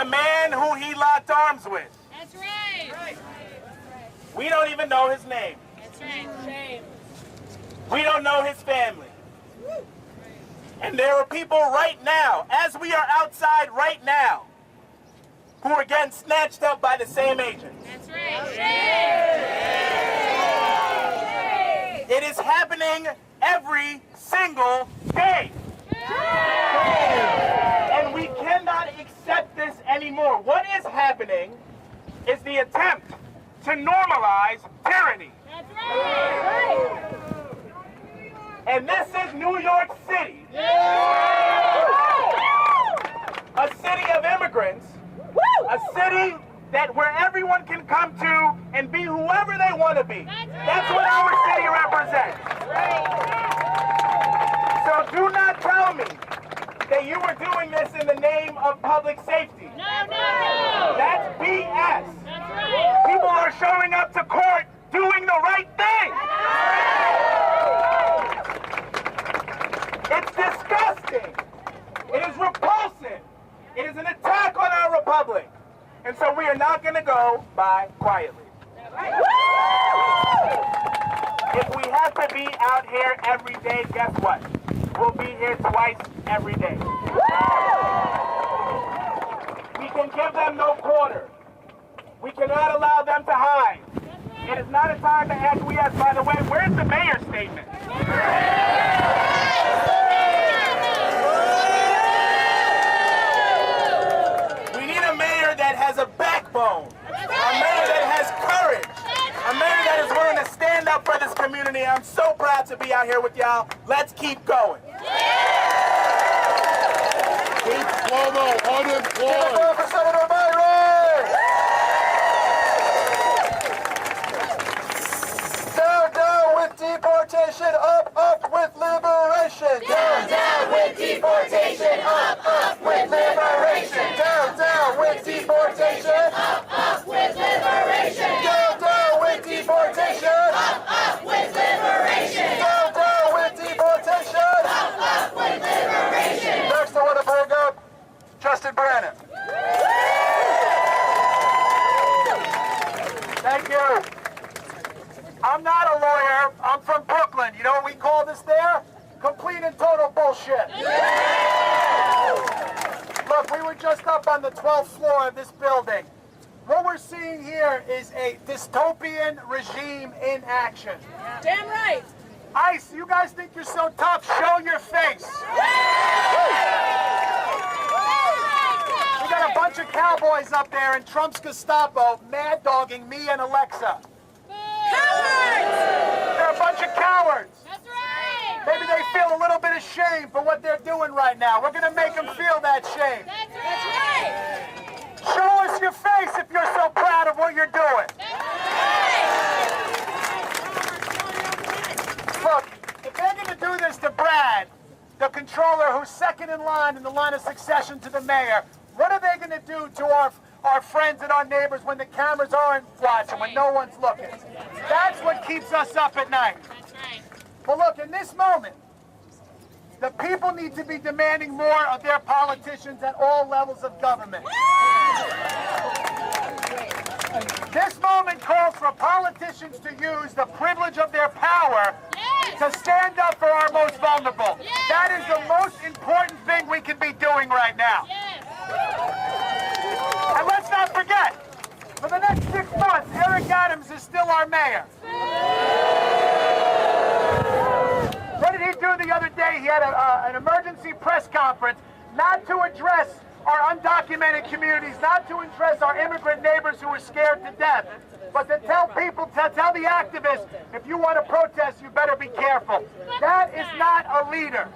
the man who he locked arms with. That's right. We don't even know his name. That's right. Shame. We don't know his family. And there are people right now, as we are outside right now, who are getting snatched up by the same agent. That's right. Shame. It is happening every single day. And we cannot accept this anymore. What is happening is the attempt to normalize tyranny. That's right. And this is New York City. A city of immigrants. A city where everyone can come to and be whoever they want to be. That's what our city represents. So do not tell me that you were doing this in the name of public safety. No, no, no. That's BS. That's right. People are showing up to court doing the right thing. It's disgusting. It is repulsive. It is an attack on our republic. And so we are not going to go by quietly. If we have to be out here every day, guess what? We'll be here twice every day. We can give them no quarter. We cannot allow them to hide. It is not a time to acquiesce. By the way, where's the mayor's statement? We need a mayor that has a backbone. A mayor that has courage. A mayor that is willing to stand up for this community. I'm so proud to be out here with y'all. Let's keep going. Keep Cuomo unemployed. For Senator Mayoral. Down with deportation, up with liberation. Down with deportation, up with liberation. Down with deportation, Up with liberation. down with deportation, Up with liberation. down with deportation. Up with liberation. Next, I want to bring up Justin Brannon. Thank you. I'm not a lawyer. I'm from Brooklyn. You know what we call this there? Complete and total bullshit. Look, we were just up on the 12th floor of this building. What we're seeing here is a dystopian regime in action. Damn right. ICE, you guys think you're so tough? Show your face. We got a bunch of cowboys up there in Trump's Gestapo mad dogging me and Alexa. Cowards. They're a bunch of cowards. That's right. Maybe they feel a little bit of shame for what they're doing right now. We're going to make them feel that shame. That's right. Show us your face if you're so proud of what you're doing. Look, if they're going to do this to Brad, the Comptroller, who's second in line in the line of succession to the mayor, what are they going to do to our friends and our neighbors when the cameras aren't watching, when no one's looking? That's what keeps us up at night. That's right. But look, in this moment, the people need to be demanding more of their politicians at all levels of government. This moment calls for politicians to use the privilege of their power to stand up for our most vulnerable. That is the most important thing we can be doing right now. And let's not forget, for the next 6 months, Eric Adams is still our mayor. What did he do the other day? He had an emergency press conference not to address our undocumented communities, not to address our immigrant neighbors who are scared to death, but to tell people, to tell the activists, if you want to protest, you better be careful. That is not a leader.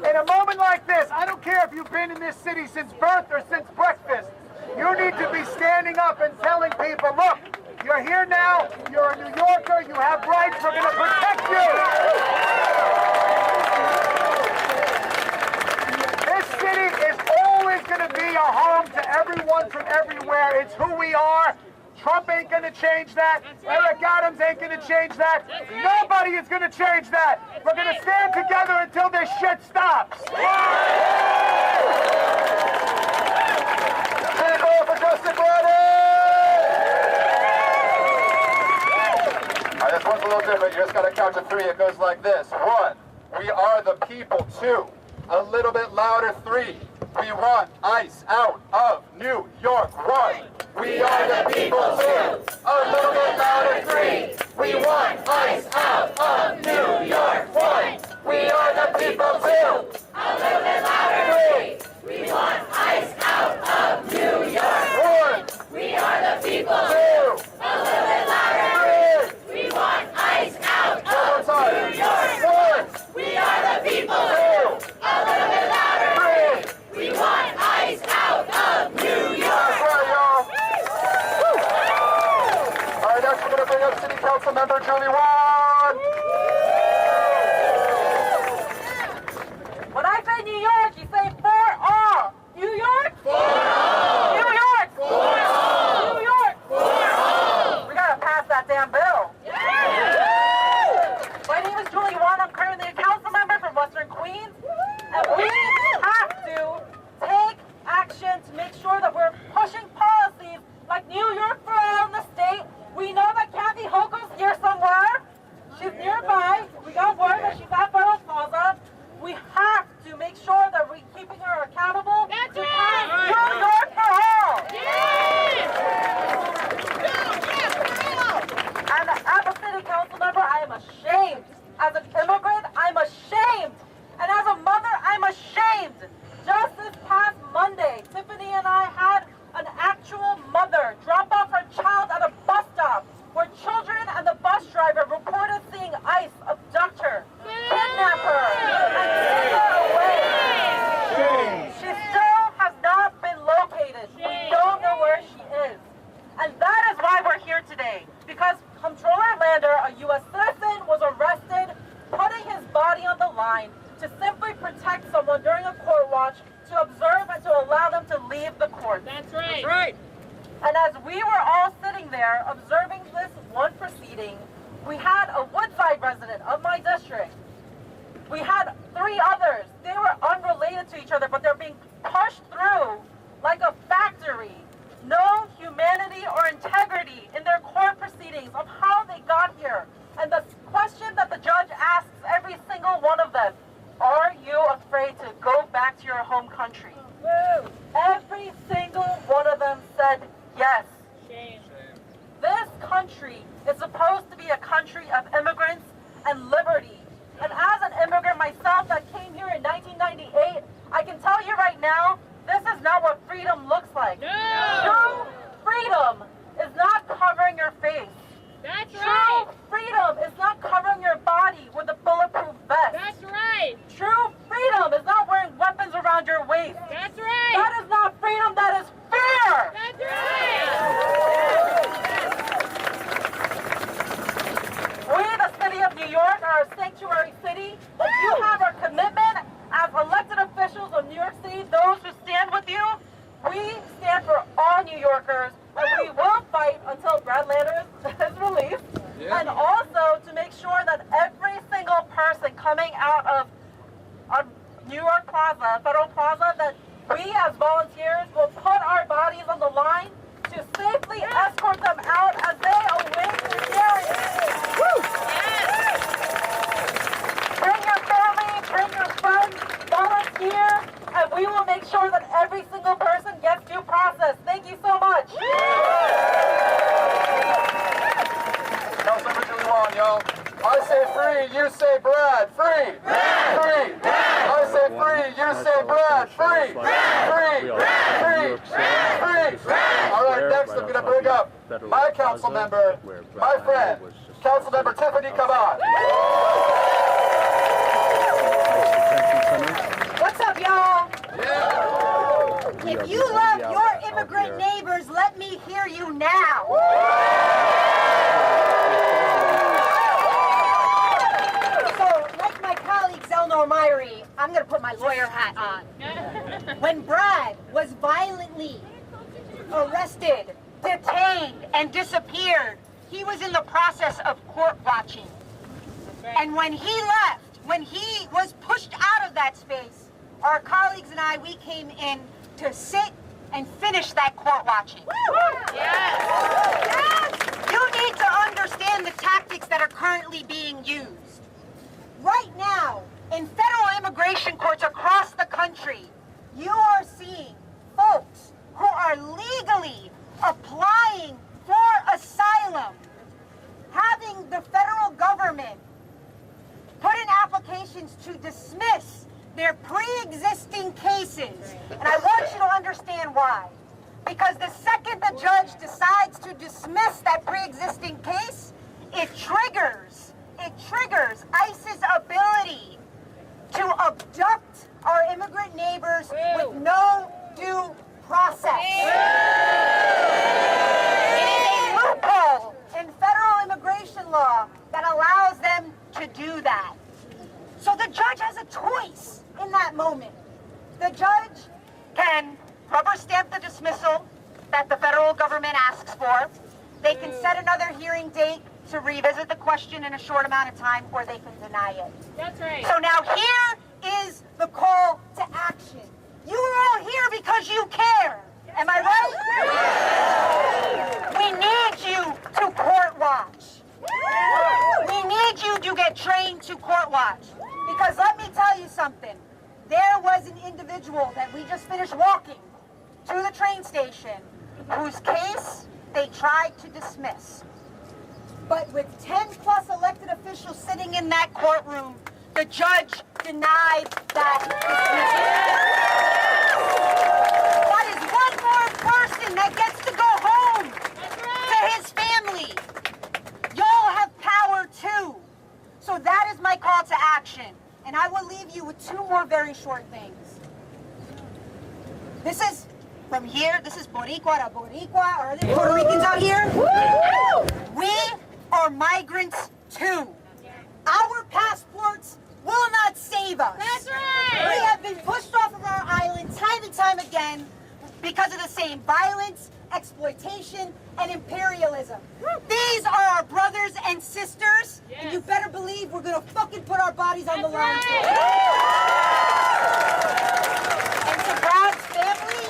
In a moment like this, I don't care if you've been in this city since birth or since breakfast, you need to be standing up and telling people, look, you're here now, you're a New Yorker, you have rights, we're going to protect you. This city is always going to be a home to everyone from everywhere. It's who we are. Trump ain't going to change that. Eric Adams ain't going to change that. Nobody is going to change that. We're going to stand together until this shit stops. Justin Brennan! All right, this one's a little different. You just got to count to 3. It goes like this. 1, we are the people. 2, a little bit louder. 3, we want ICE out of New York. 1, we are the people. 2, a little bit louder. 3, we want ICE out of New York. 1, we are the people. 2, A little bit louder, 3. We want ICE out of New York. 1, We are the people. 2, A little bit louder, 3, 3. We want ICE out one more of time. New York. 1, We are the people. 2, A little bit louder, 3. 3. We want ICE out of New That's York. right, y'all. All right, next we're going to bring up City Council Member Julie Wan. When I say New York, you say for all. New York? For all. New York? For all. New York? For all. We gotta pass that damn bill. My name is Julie Wan. I'm currently a council member from Western Queens. And we have to take action to make sure that we're pushing policies like New York for all in the state. We know that Kathy Hochul's here somewhere. She's nearby. We got word that she's at Federal Plaza. We have to make sure that we're keeping her accountable. That's to right. pass New York for all. And as a city council member, I am ashamed. As an immigrant, I'm ashamed. And as a mother, I'm ashamed. Just this past Monday, Tiffany and I had an actual mother drop off her child at a bus stop where children and the bus driver reported seeing ICE abduct her, kidnap her, and take her away. She still has not been located. We don't know where she is. And that is why we're here today. Because Comptroller Lander, a U.S. citizen, was arrested, putting his body on the line to simply protect someone during a court watch, to observe and to allow them to leave the court. That's right. That's right. And as we were all sitting there observing this one proceeding, we had a Woodside resident of my district. We had 3 others. They were unrelated to each other, but they're being pushed through like a factory. No humanity or integrity in their court proceedings of how they got here. And the question that the judge asks every single one of them, are you afraid to go back to your home country? Every single one of them said yes. Shame. This country is supposed to be a country of immigrants and liberty. And as an immigrant myself that came here in 1998, I can tell you right now, this is not what freedom looks like. No. True freedom is not covering your face. That's True right. freedom is not covering your body with a bulletproof vest. That's right. True freedom is not wearing weapons around your waist. That's right. That is not freedom, that is fear! That's right. We, the city of New York, are a sanctuary city, but you have our commitment as elected officials of New York City, those who stand with you. We stand for all New Yorkers, and we will fight until Brad Lander is released. Yeah. And also to make sure that every single person coming out of New York Plaza, Federal Plaza, that we as volunteers will put our bodies on the line to safely escort them out as they await their hearing. Bring your family, bring your friends, volunteer, and we will make sure that every single person gets due process. Thank you so much. Councilmember Julie Wan, y'all. I say free, you say Brad. Free. Brad. Free. Brad. I say free, you say Brad. Free. Brad. Free. Brad. Free. Brad. Free. Brad. All right, next I'm going to bring up my council member, my friend, Councilmember Tiffany Caban. What's up, y'all? Yeah. If you love your immigrant neighbors, let me hear you now. So, like my colleague Zelnor Myrie, I'm going to put my lawyer hat on. When Brad was violently arrested, detained, and disappeared, he was in the process of court watching. And when he left, when he was pushed out of that space, our colleagues and I, we came in to sit and finish that court watching. You need to understand the tactics that are currently being used. Right now, in federal immigration courts across the country, you are seeing folks who are legally applying for asylum, having the federal government put in applications to dismiss their pre-existing cases. And I want you to understand why. Because the second the judge decides to dismiss that pre-existing case, it triggers ICE's ability to abduct our immigrant neighbors with no due process. It is a loophole in federal immigration law that allows them to do that. So the judge has a choice in that moment. The judge can rubber stamp the dismissal that the federal government asks for. They can set another hearing date to revisit the question in a short amount of time, or they can deny it. That's right. So now here is the call to action. You are all here because you care. Am I right? We need you to court watch. We need you to get trained to court watch. Because let me tell you something. There was an individual that we just finished walking to the train station whose case they tried to dismiss. But with 10 plus elected officials sitting in that courtroom, the judge denied that dismissal. That is one more person that gets to go home to his family. Y'all have power too. So that is my call to action. And I will leave you with two more very short things. This is from here, this is Boricua to Boricua. Are there Puerto Ricans out here? We are migrants too. Our passports will not save us. That's right. We have been pushed off of our island time and time again because of the same violence, exploitation, and imperialism. These are our brothers and sisters, and you better believe we're gonna fucking put our bodies on the line. And to Brad's family,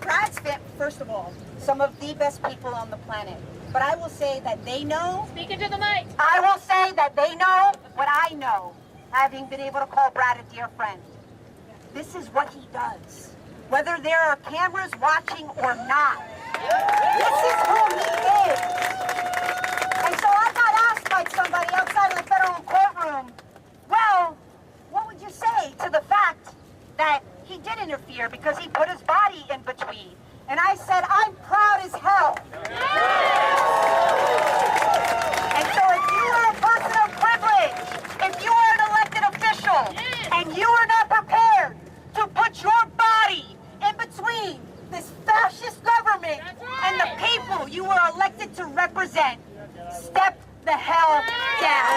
Brad's family, first of all, some of the best people on the planet. But I will say that they know. Speak into the mic. I will say that they know what I know, having been able to call Brad a dear friend. This is what he does, whether there are cameras watching or not. This is who he is. And so I got asked by somebody outside of the federal courtroom, well, what would you say to the fact that he did interfere because he put his body in between? And I said, I'm proud as hell. And so if you are a person of privilege, if you are an elected official, and you are not prepared to put your body in between this fascist government and the people you were elected to represent, step the hell down.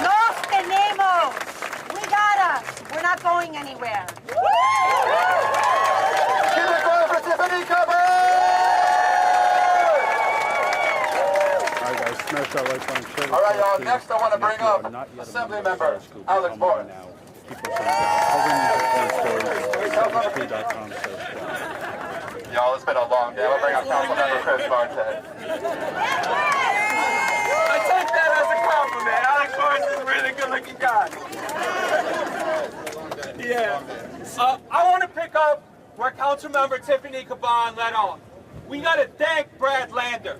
Nos tenemos. We got us. We're not going anywhere. All right, y'all. Next, I want to bring up Assembly Member Alex Morris. Y'all, it's been a long day. I'll bring up Council Member Chris Bartet. I take that as a compliment. Alex Morris is a really good-looking guy. Yeah. I want to pick up where Councilmember Tiffany Caban led off. We got to thank Brad Lander.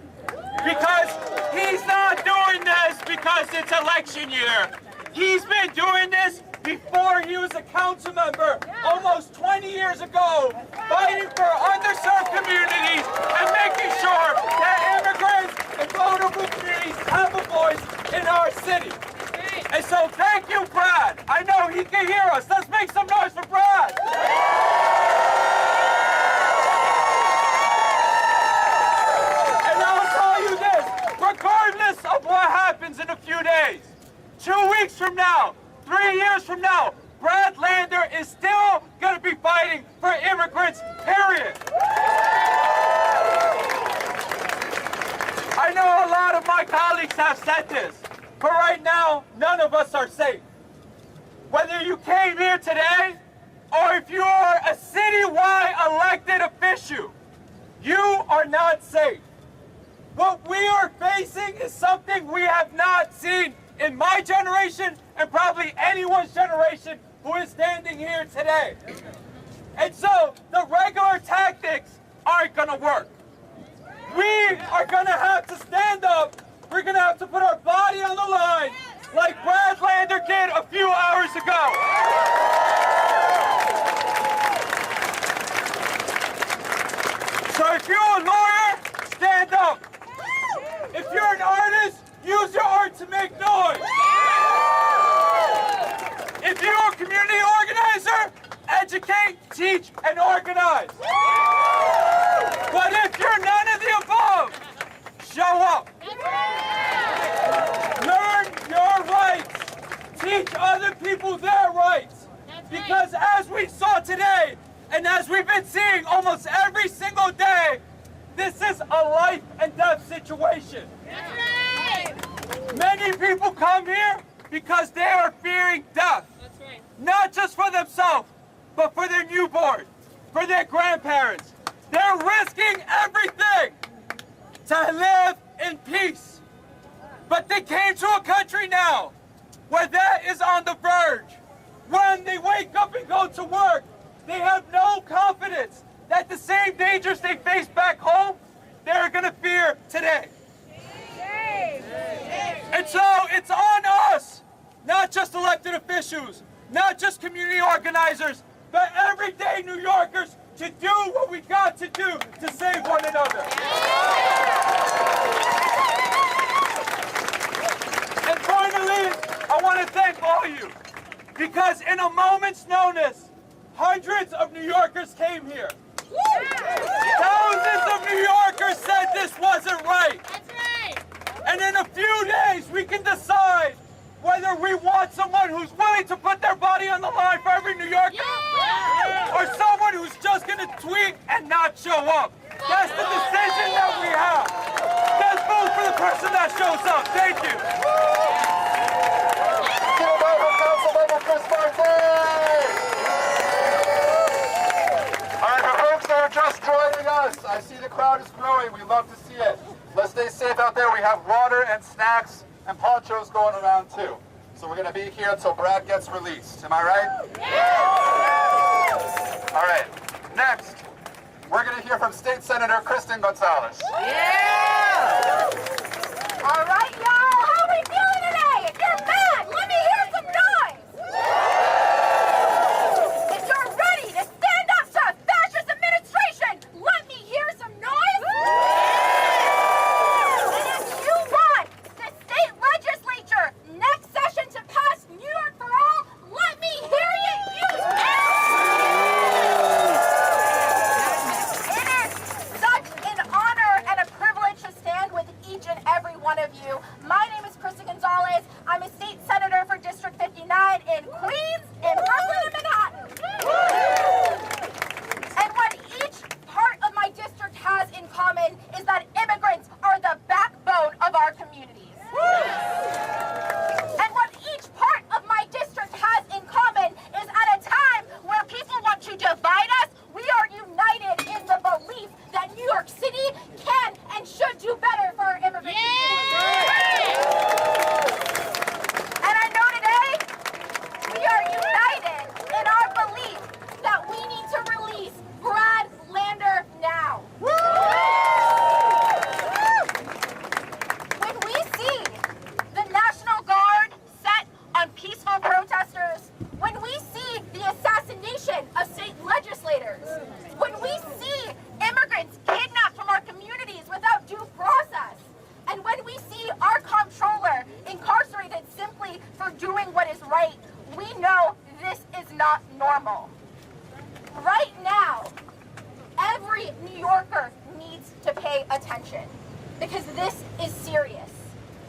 Because he's not doing this because it's election year. He's been doing this before he was a council member almost 20 years ago, fighting for underserved communities and making sure that immigrants and vulnerable communities have a voice in our city. And so thank you, Brad. I know he can hear us. Let's make some noise for Brad. Regardless of what happens in a few days, 2 weeks from now, 3 years from now, Brad Lander is still going to be fighting for immigrants, period. I know a lot of my colleagues have said this, But right now, none of us are safe. Whether you came here today, or if you are a citywide elected official, you are not safe. What we are facing is something we have not seen in my generation and probably anyone's generation who is standing here today. And so the regular tactics aren't gonna work. We are gonna have to stand up. We're gonna have to put our body on the line like Brad Lander did a few hours ago. So if you're a lawyer, stand up. If you're an artist, use your art to make noise. If you're a community organizer, educate, teach, and organize. But if you're none of the above, show up. Learn your rights. Teach other people their rights. Because as we saw today, and as we've been seeing almost every single day, this is a life and death situation. Many people come here because they are fearing death. Not just for themselves, but for their newborn, for their grandparents. They're risking everything to live in peace. But they came to a country now where that is on the verge. When they wake up and go to work, they have no confidence that the same dangers they face back home, they're gonna fear today. And so it's on us, not just elected officials, not just community organizers, but everyday New Yorkers to do what we got to do to save one another. And finally, I want to thank all of you, because in a moment's notice, hundreds of New Yorkers came here. Thousands of New Yorkers said this wasn't right. That's right. And in a few days, we can decide whether we want someone who's willing to put their body on the line for every New Yorker, or someone who's just going to tweet and not show up. That's the decision that we have. Let's vote for the person that shows up. Thank you. Councilmember Chris Martin! All right, for folks that are just joining us, I see the crowd is growing. We love to see it. Let's stay safe out there. We have water and snacks and ponchos going around too. So we're going to be here until Brad gets released. Am I right? Yeah! All right. Next, we're going to hear from State Senator Kristen Gonzalez. Yeah! All right, y'all. How are we feeling today? If you're mad, let me hear some noise. If you're ready to stand up to a fascist administration, let me hear some noise. And if you want the state legislature next session to pass New York for all, let me hear you use It is such an honor and a privilege to stand with each and every one of you. My name is Kristen Gonzalez. I'm a state senator for District 59 in Queens, in Brooklyn, and Manhattan. And what each part of my district has in common is that immigrants are the backbone of our communities. And what each part of my district has in common is at a time where people want to divide us, we are united in the belief that New York City can and should do better for our immigrant community. And I know today we are united in our belief that we need to release Brad Lander now. When we see the National Guard set on peaceful protesters, when we see the assassination of state legislators, when we see immigrants kidnapped from our communities without due process, and when we see our comptroller incarcerated simply for doing what is right, we know this is not normal. Right now, every New Yorker needs to pay attention, because this is serious.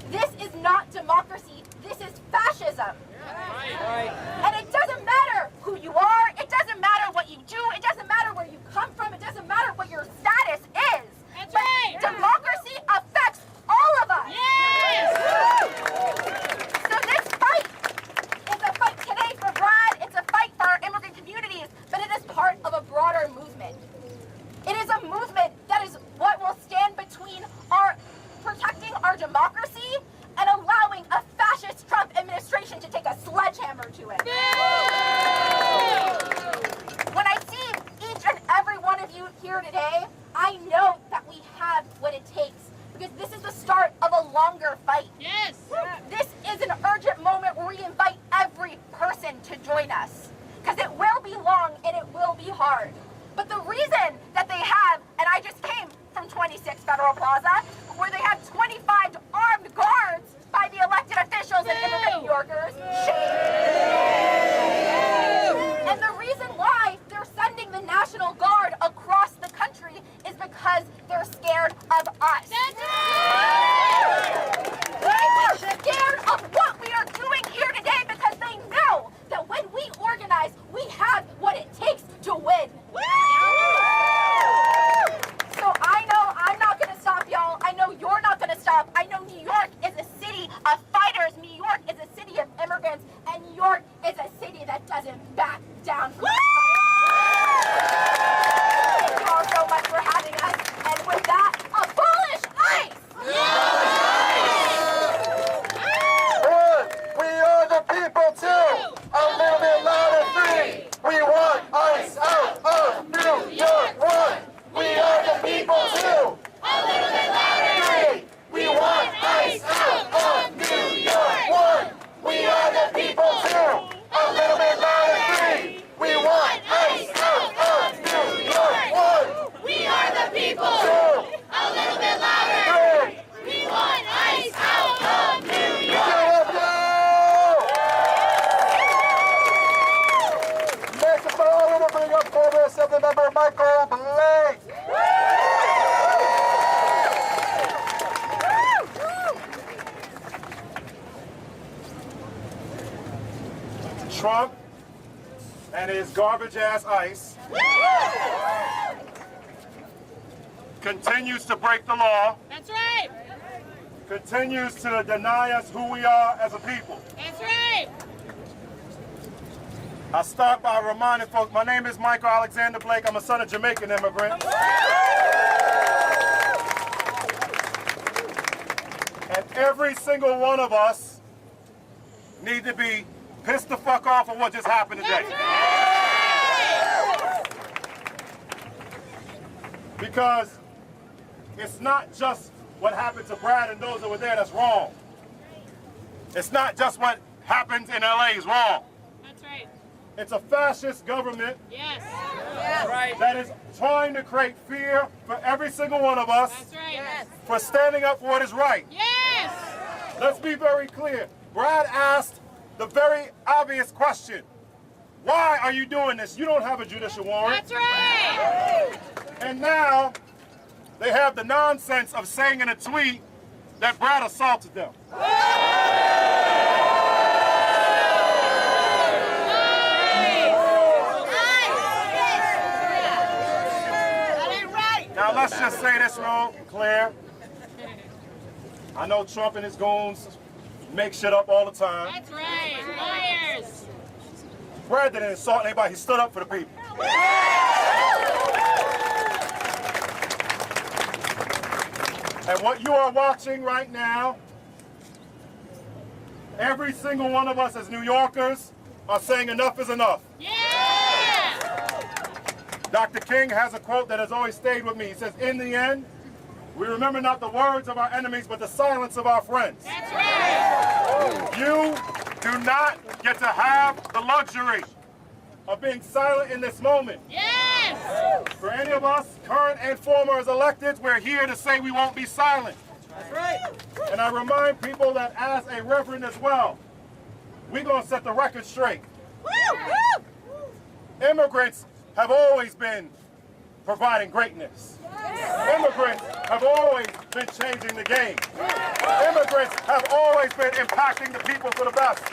This is not democracy, this is fascism. And it doesn't matter who you are, it doesn't matter what you do, it doesn't matter where you come from, it doesn't matter what your status is. But democracy affects all of us. Yes! democracy and allowing a fascist Trump administration to take a sledgehammer to it. When I see each and every one of you here today, I know that we have what it takes, because this is the start of a longer fight. Yes. This is an urgent moment where we invite every person to join us, because it will be long and it will be hard. But the reason that they have, and I just came from 26 Federal Plaza, where they have 25 armed guards by the elected officials and immigrant New Yorkers. Shame. And the reason why they're sending the National Guard across the country is because they're scared of us. That's right. They're scared of what we are doing here today, because they know that when we organize, we have what it takes to win. So I know I'm not going to stop, y'all. I know you're not going to stop. I know New York is a city of fighters. New York is a city of immigrants. And New York is a city that doesn't back down from the fight. Thank you all so much for having us. And with that, abolish ICE! We are the people too. A little bit louder, 3. We want ICE out of New York. 1. We are the people too. A little bit louder. 3. We want ICE out of New York. 1. We are the people too. A little bit louder, 3. We want ICE out of New York. 1. We are the people. 2. A little bit louder. 3. We want ICE out of New York. Get up now! Metropolitan, bring up former Assembly Member Michael Blake. Trump and his garbage-ass ICE continues to break the law, That's right. continues to deny us who we are as a people. That's right. I start by reminding folks, my name is Michael Alexander Blake. I'm a son of Jamaican immigrants. And every single one of us need to be pissed the fuck off of what just happened today. Because it's not just what happened to Brad and those that were there that's wrong. It's not just what happens in LA is wrong. That's right. It's a fascist government Yes. that is trying to create fear for every single one of us That's right. Yes. for standing up for what is right. Yes. Let's be very clear. Brad asked the very obvious question. Why are you doing this? You don't have a judicial warrant. That's right. And now they have the nonsense of saying in a tweet that Brad assaulted them. Now let's just say this real clear. I know Trump and his goons make shit up all the time. That's right. Liars. Brad didn't insult anybody, he stood up for the people. And what you are watching right now, every single one of us as New Yorkers are saying enough is enough. Yeah. Dr. King has a quote that has always stayed with me. He says, in the end, we remember not the words of our enemies, but the silence of our friends. That's right. You do not get to have the luxury of being silent in this moment. Yes. For any of us, current and former as electeds, we're here to say we won't be silent. That's right. And I remind people that as a reverend as well, we're going to set the record straight. Immigrants have always been providing greatness. Immigrants have always been changing the game. Immigrants have always been impacting the people for the best.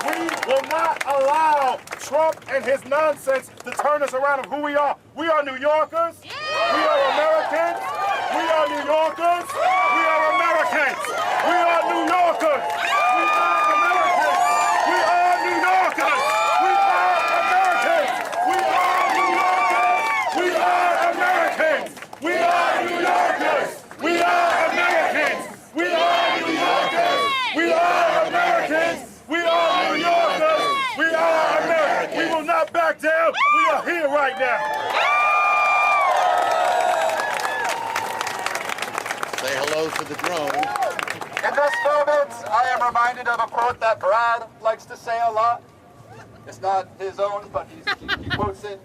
We will not allow Trump and his nonsense to turn us around of who we are. We are New Yorkers. We are Americans. We are New Yorkers. We are Americans. We are New Yorkers. We are Americans. We are New Yorkers. We are Americans. We are New Yorkers. We are Americans. We are New Yorkers. We are Americans. We are goes to the drone. In this moment, I am reminded of a quote that Brad likes to say a lot. It's not his own, but he quotes it.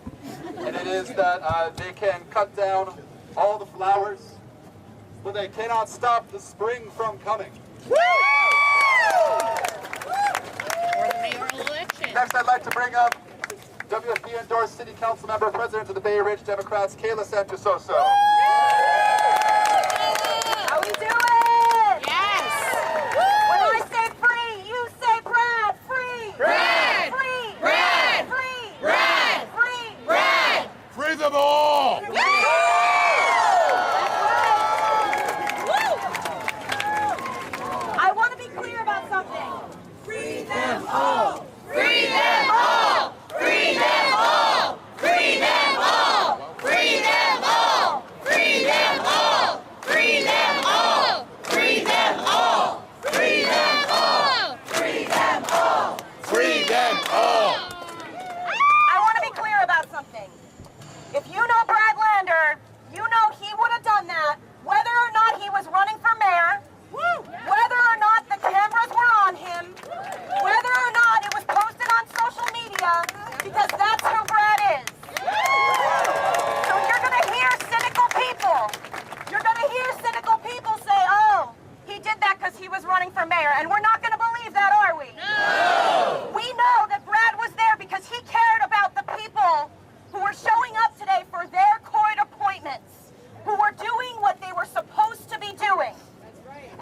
And it is that they can cut down all the flowers, but they cannot stop the spring from coming. For the mayoral election. Next, I'd like to bring up WFP-endorsed City Council Member, President of the Bay Ridge Democrats, Kayla Santusoso. How we doing? Yes. When I say free, you say Brad. Free. Brad. Free. Brad. Free. Brad. Free. Brad. Free them all! I want to be clear about something. Free them all. Free them all. Free them all. Free them all. Free them all. Free them all. Free them all. Free them all. Free them all. Free them all. Free them all! I want to be clear about something. If you know Brad Lander, you know he would have done that whether or not he was running for mayor, whether or not the cameras were on him, whether or not it was posted on social media, because that's who Brad is. So you're going to hear cynical people. You're going to hear cynical people say, oh, he did that because he was running for mayor. And we're not going to believe that, are we? No! We know that Brad was there because he cared about the people who were showing up today for their court appointments, who were doing what they were supposed to be doing,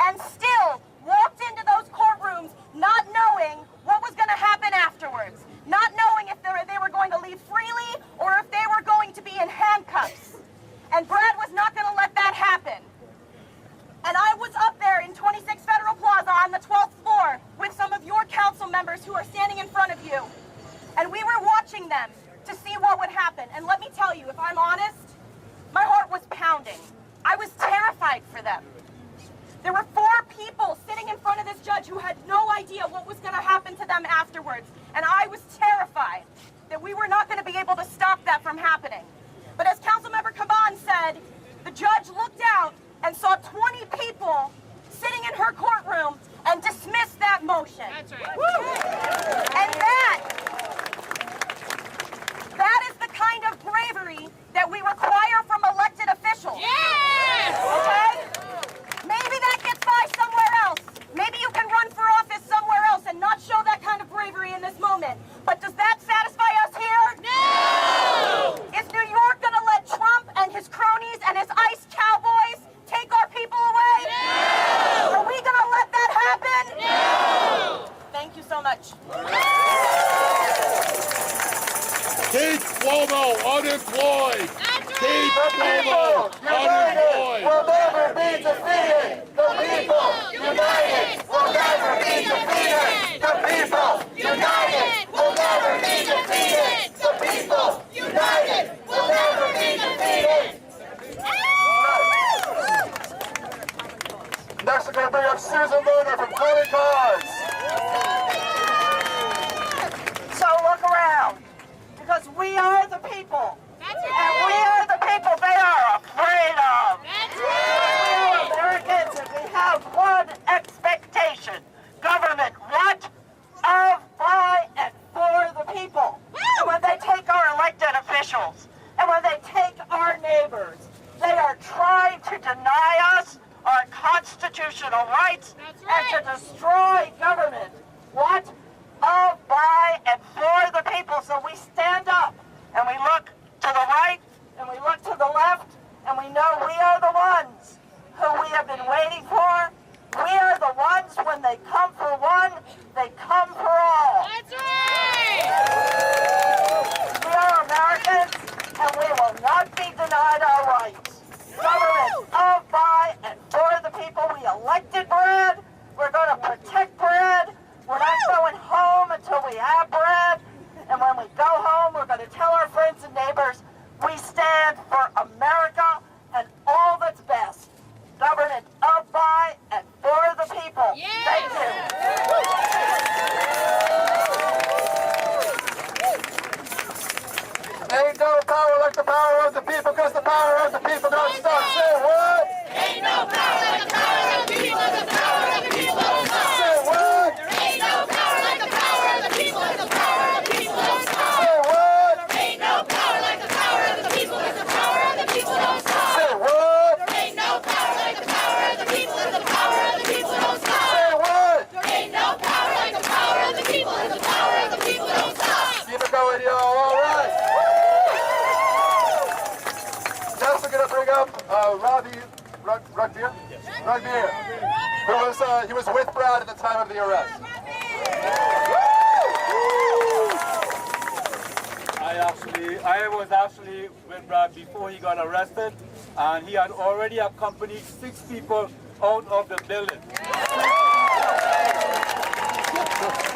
and still walked into those courtrooms not knowing what was going to happen afterwards, not knowing if they were going to leave freely or if they were going to be in handcuffs. And Brad was not going to let that happen. And I was up there in 26 Federal Plaza on the 12th floor with some of your council members who are standing in front of you. And we were watching them to see what would happen. And let me tell you, if I'm honest, my heart was pounding. I was terrified for them. There were 4 people sitting in front of this judge who had no idea what was going to happen to them afterwards. And I was terrified that we were not going to be able to stop that from happening. But as Councilmember Caban said, the judge looked out and saw 20 people sitting in her courtroom and dismissed that motion. That's right. And that is the kind of bravery that we require from elected officials. Yes! Okay? Maybe that gets by somewhere else. Maybe you can run for office somewhere else and not show that kind of bravery in this moment. But does that satisfy us here? No! Is New York going to let Trump and his cronies and his ICE cowboys take our people away? No! Are we going to let that happen? No! Thank you so much. Keep Cuomo unemployed! That's Keep right! Cuomo unemployed! will never be defeated. The people United will never be defeated. The people United will never be defeated. The people United will never be defeated. Next, we're going to bring up Susan Lerner from County Cause. So look around, because we are the people. That's And we right. are the people they are afraid of. That's We are right. Americans, and we have one expectation. Government, what? Of, by, and for the people. And when they take our elected officials, and when they take our neighbors, they are trying to deny us our constitutional rights That's and to destroy government. What? Of, by, and for the people. So we stand up and we look to the right and we look to the left and we know we are the ones who we have been waiting for. We are the ones, when they come for one, they come for all. That's right. We are Americans, and we will not be denied our rights. Government of, by, and for the people. We elected Brad. We're going to protect Brad. We're not going home until we have Brad. And when we go home, we're going to tell our friends and neighbors, we stand for America and all that's best. Government of, by, and for the people. Yes. Thank you. Ain't no power like the power of the people, because the power of the people Rugbeer? Rugbeer. He was with Brad at the time of the arrest. I was actually with Brad before he got arrested, and he had already accompanied 6 people out of the building.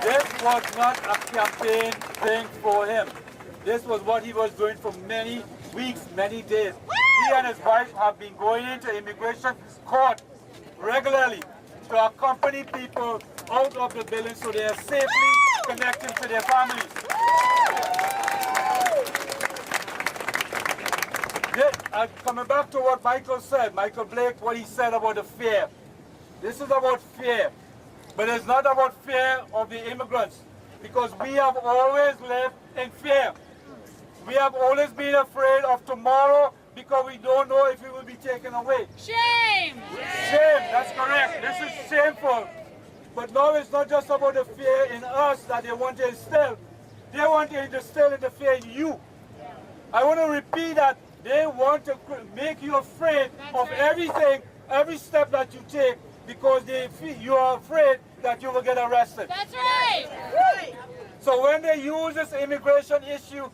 This was not a campaign thing for him. This was what he was doing for many weeks, many days. He and his wife have been going into immigration court regularly to accompany people out of the building so they are safely connected to their families. Coming back to what Michael said, Michael Blake, what he said about the fear. This is about fear, but it's not about fear of the immigrants, because we have always lived in fear. We have always been afraid of tomorrow because we don't know if it will be taken away. Shame! Shame, that's correct. This is shameful. But now it's not just about the fear in us that they want to instill. They want to instill the fear in you. I want to repeat that. They want to make you afraid of everything, every step that you take, because you are afraid that you will get arrested. That's right! So when they use this immigration issue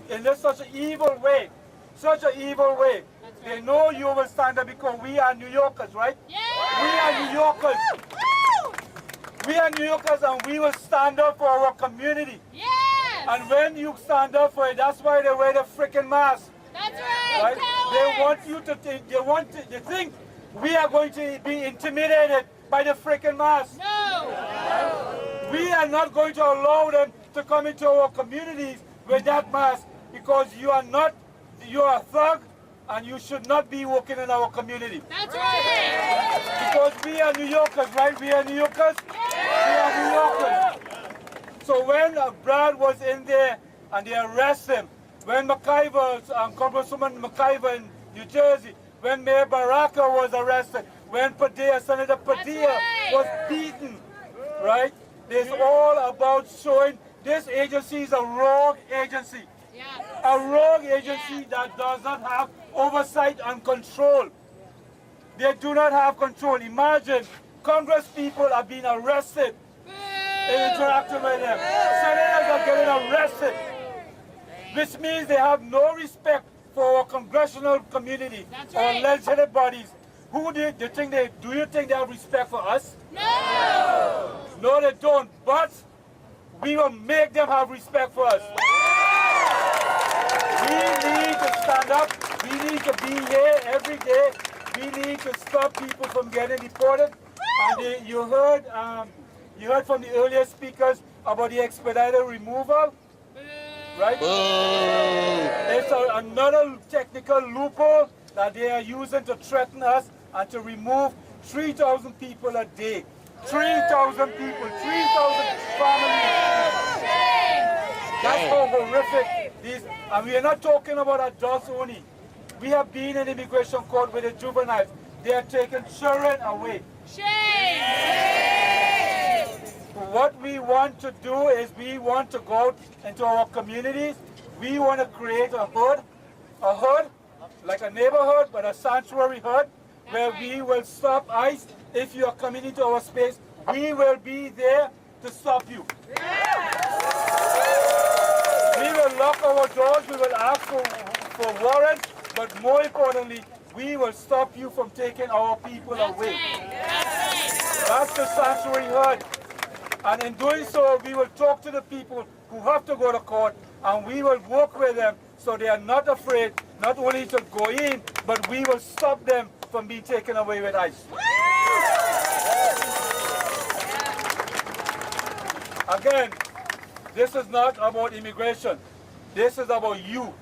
in such an evil way, they know you will stand up because we are New Yorkers, right? Yeah. We are New Yorkers. We are New Yorkers, and we will stand up for our community. Yes. And when you stand up for it, that's why they wear the freaking mask. That's right. They want you to think, they think we are going to be intimidated by the freaking mask. No. We are not going to allow them to come into our communities with that mask, because you are a thug, and you should not be working in our community. That's right. Because we are New Yorkers, right? We are New Yorkers. We are New Yorkers. So when Brad was in there and they arrested him, when Congresswoman McIver in New Jersey, when Mayor Baraka was arrested, when Senator Padilla was beaten, right? It's all about showing this agency is a rogue agency. Yeah. A rogue agency that does not have oversight and control. They do not have control. Imagine Congress people are being arrested and interacting with them. Senators are getting arrested, which means they have no respect for our congressional community or legislative bodies. Do you think they have respect for us? No! No, they don't, but we will make them have respect for us. We need to stand up. We need to be here every day. We need to stop people from getting deported. And you heard from the earlier speakers about the expedited removal, right? It's another technical loophole that they are using to threaten us and to remove 3,000 people a day. 3,000 people, 3,000 families. That's how horrific these. And we are not talking about adults only. We have been in immigration court with the juveniles. They are taking children away. Shame! What we want to do is we want to go out into our communities. We want to create a hood, like a neighborhood, but a sanctuary hood, where we will stop ICE. If you are coming into our space, we will be there to stop you. We will lock our doors, we will ask for warrants, but more importantly, we will stop you from taking our people away. That's the sanctuary hood. And in doing so, we will talk to the people who have to go to court, and we will work with them so they are not afraid, not only to go in, but we will stop them from being taken away with ICE. Again, this is not about immigration. This is about you.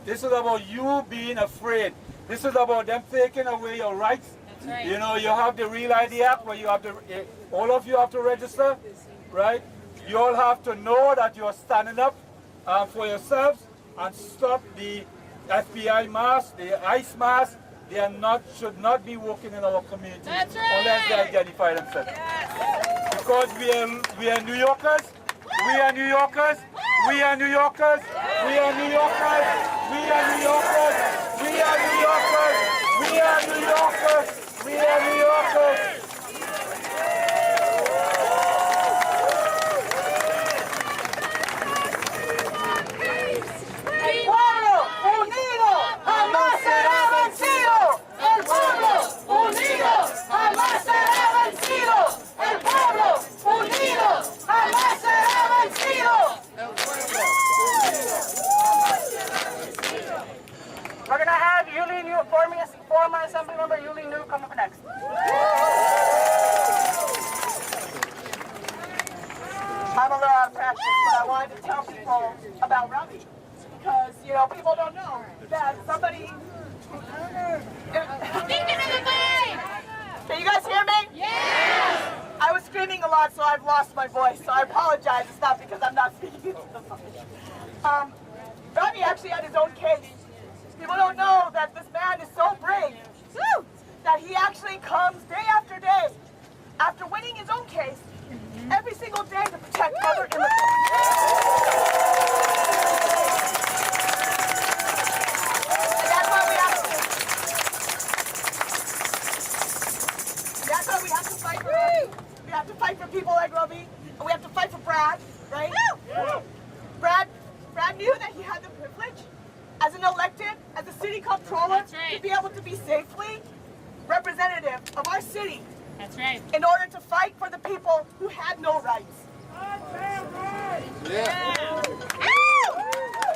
This is about you being afraid. This is about them taking away your rights. That's right. You know, you have the Real ID Act where you have to, all of you have to register, right? You all have to know that you are standing up for yourselves and stop the FBI mask, the ICE mask. They are should not be working in our community unless they identify themselves. Because we are New Yorkers. We are New Yorkers. We are New Yorkers. We are New Yorkers. We are New Yorkers. We are New Yorkers. We are New is former Assemblymember Yuli New coming up next. I'm a little out of practice, but I wanted to tell people about Robbie. Because, you know, people don't know that somebody... Can you guys hear me? Yes! I was screaming a lot, so I've lost my voice, so I apologize. It's not because I'm not speaking into the phone. Robbie actually had his own case. People don't know that this man is so brave that he actually comes day after day, after winning his own case, every single day to protect other immigrants. And that's why we have to fight for Robbie. We have to fight for people like Robbie, and we have to fight for Brad, right? Brad knew that he had the privilege as an elected, as a city comptroller, to be able to be safely representative of our city. That's right. In order to fight for the people who had no rights. Yeah.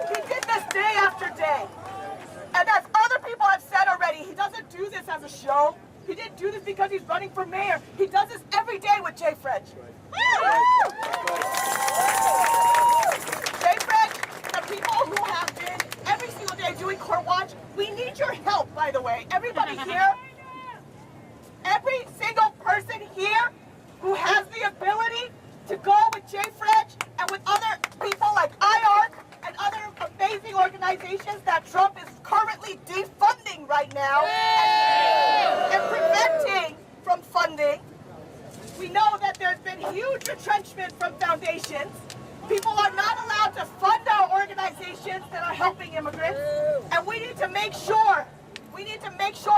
He did this day after day. And as other people have said already, he doesn't do this as a show. He didn't do this because he's running for mayor. He does this every day with Jay French. Jay French, the people who have been every single day doing court watch, we need your help, by the way. Everybody here, every single person here who has the ability to go with Jay French and with other people like IARC and other amazing organizations that Trump is currently defunding right now and preventing from funding. We know that there's been huge retrenchment from foundations. People are not allowed to fund our organizations that are helping immigrants. And we need to make sure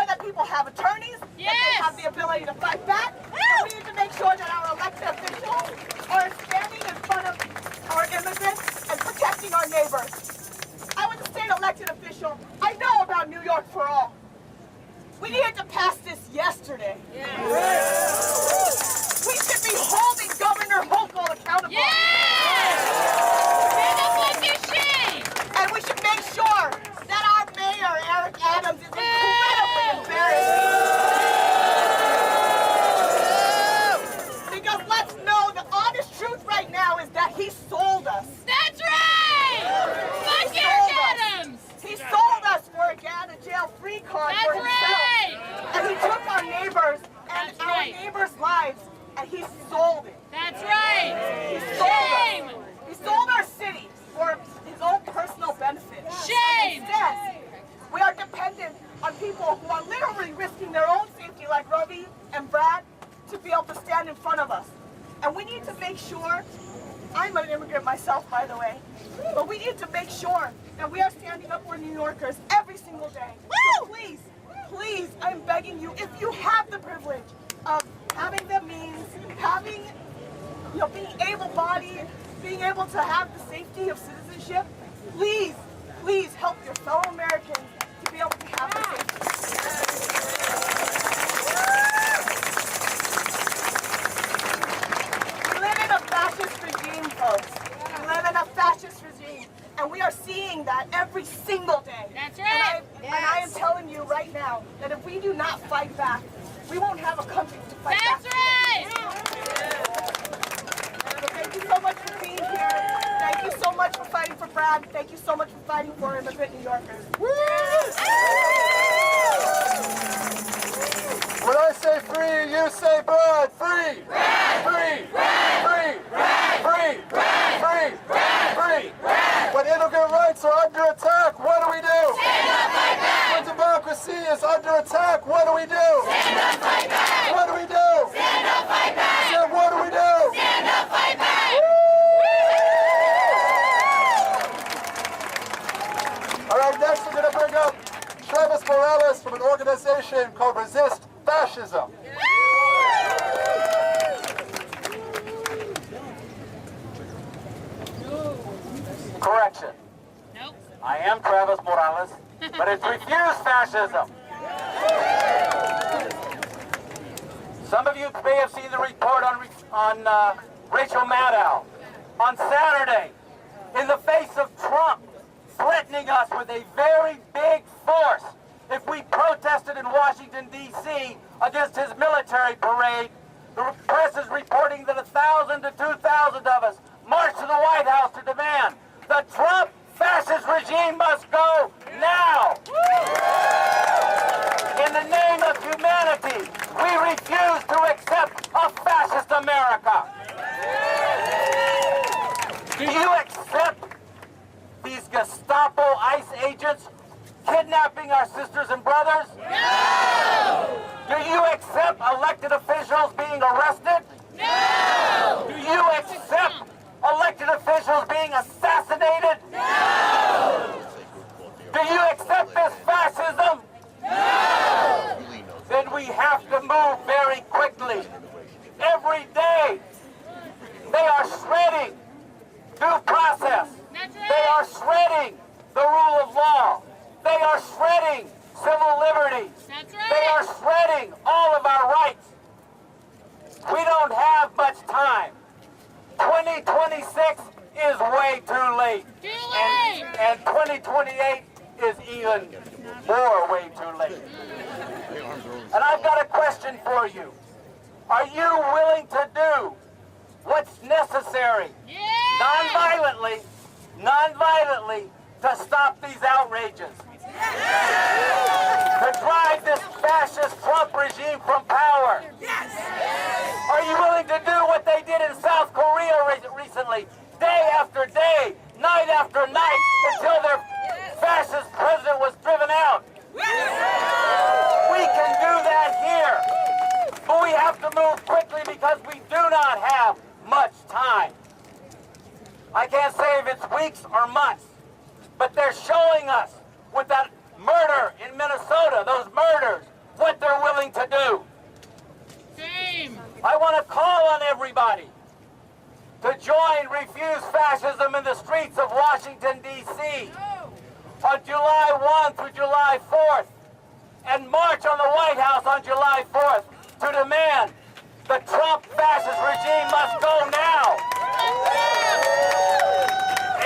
that people have attorneys, that they have the ability to fight back. And we need to make sure that our elected officials are standing in front of our immigrants and protecting our neighbors. I was a state elected official. I know about New York for All. We needed to pass this yesterday. We should be holding Governor Hochul accountable. And we should make sure that our mayor, Eric Adams, is incredibly embarrassed. Because let's know the honest truth right now is that he sold us. That's right! Fuck Eric Adams! He sold us for a get out of jail free card for himself. And he took our neighbors and our neighbors' lives and he sold it. That's right! He sold us. He sold our city for his own personal benefit. Shame! Instead, we are dependent on people who are literally risking their own safety, like Robbie and Brad, to be able to stand in front of us. And we need to make sure, I'm an immigrant myself, by the way, but we need to make sure that we are standing up for New Yorkers every single day. So please, please, I'm begging you, if you have the privilege of having the means, having, being able-bodied, being able to have the safety of citizenship, please, please help your fellow Americans to be able to have the safety. We live in a fascist regime, folks. We live in a fascist regime, and we are seeing that every single day. That's right. And I am telling you right now that if we do not fight back, we won't have a country to fight back. That's right! So thank you so much for being here. Thank you so much for fighting for Brad. Thank you so much for fighting for immigrant New Yorkers. When I say free, you say Brad. Free! Brad! Free! Brad! Free! Brad! Free! Brad! Free! Brad! Free! Brad! When immigrant rights are under attack, what do we do? Stand up, fight back! When democracy is under attack, what do we do? Stand up, fight back! What do we do? Stand up, fight back! I said, what do we do? Stand up, fight back! All right, next we're going to bring up Travis Morales from an organization called Resist Fascism. Correction. Nope. I am Travis Morales, but it's refuse fascism. Some of you may have seen the report on Rachel Maddow on Saturday, in the face of Trump threatening us with a very big force if we protested in Washington, D.C. against his military parade. The press is reporting that 1,000 to 2,000 of us marched to the White House to demand the Trump fascist regime must go now. In the name of humanity, we refuse to accept a fascist America. Do you accept these Gestapo ICE agents kidnapping our sisters and brothers? No! Do you accept elected officials being arrested? No! Do you accept elected officials being assassinated? No! Do you accept this fascism? No! Then we have to move very quickly. Every day, they are shredding due process. They are shredding the rule of law. They are shredding civil liberties. They are shredding all of our rights. We don't have much time. 2026 is way too late. And 2028 is even more way too late. And I've got a question for you. Are you willing to do what's necessary, non-violently, to stop these outrages? To drive this fascist Trump regime from power? Are you willing to do what they did in South Korea recently, day after day, night after night, until their fascist president was driven out? We can do that here, but we have to move quickly because we do not have much time. I can't say if it's weeks or months, but they're showing us with that murder in Minnesota, those murders, what they're willing to do. I want to call on everybody to join Refuse Fascism in the streets of Washington, D.C. on July 1 through July 4th, and march on the White House on July 4th to demand the Trump fascist regime must go now.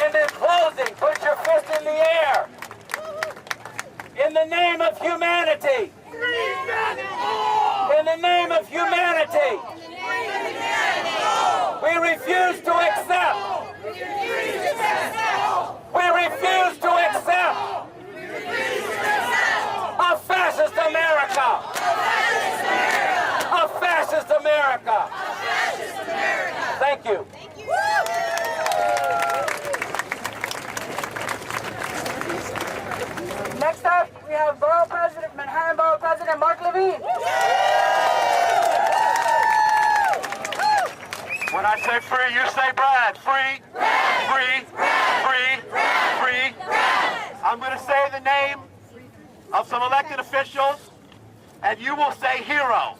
And in closing, put your fist in the air. In the name of humanity. In the name of humanity. We refuse to accept. We refuse to accept a fascist America. A fascist America. Thank you. Next up, we have Manhattan Borough President Mark Levine. When I say free, you say Brad. Free, free, free, free. I'm going to say the name of some elected officials, and you will say hero.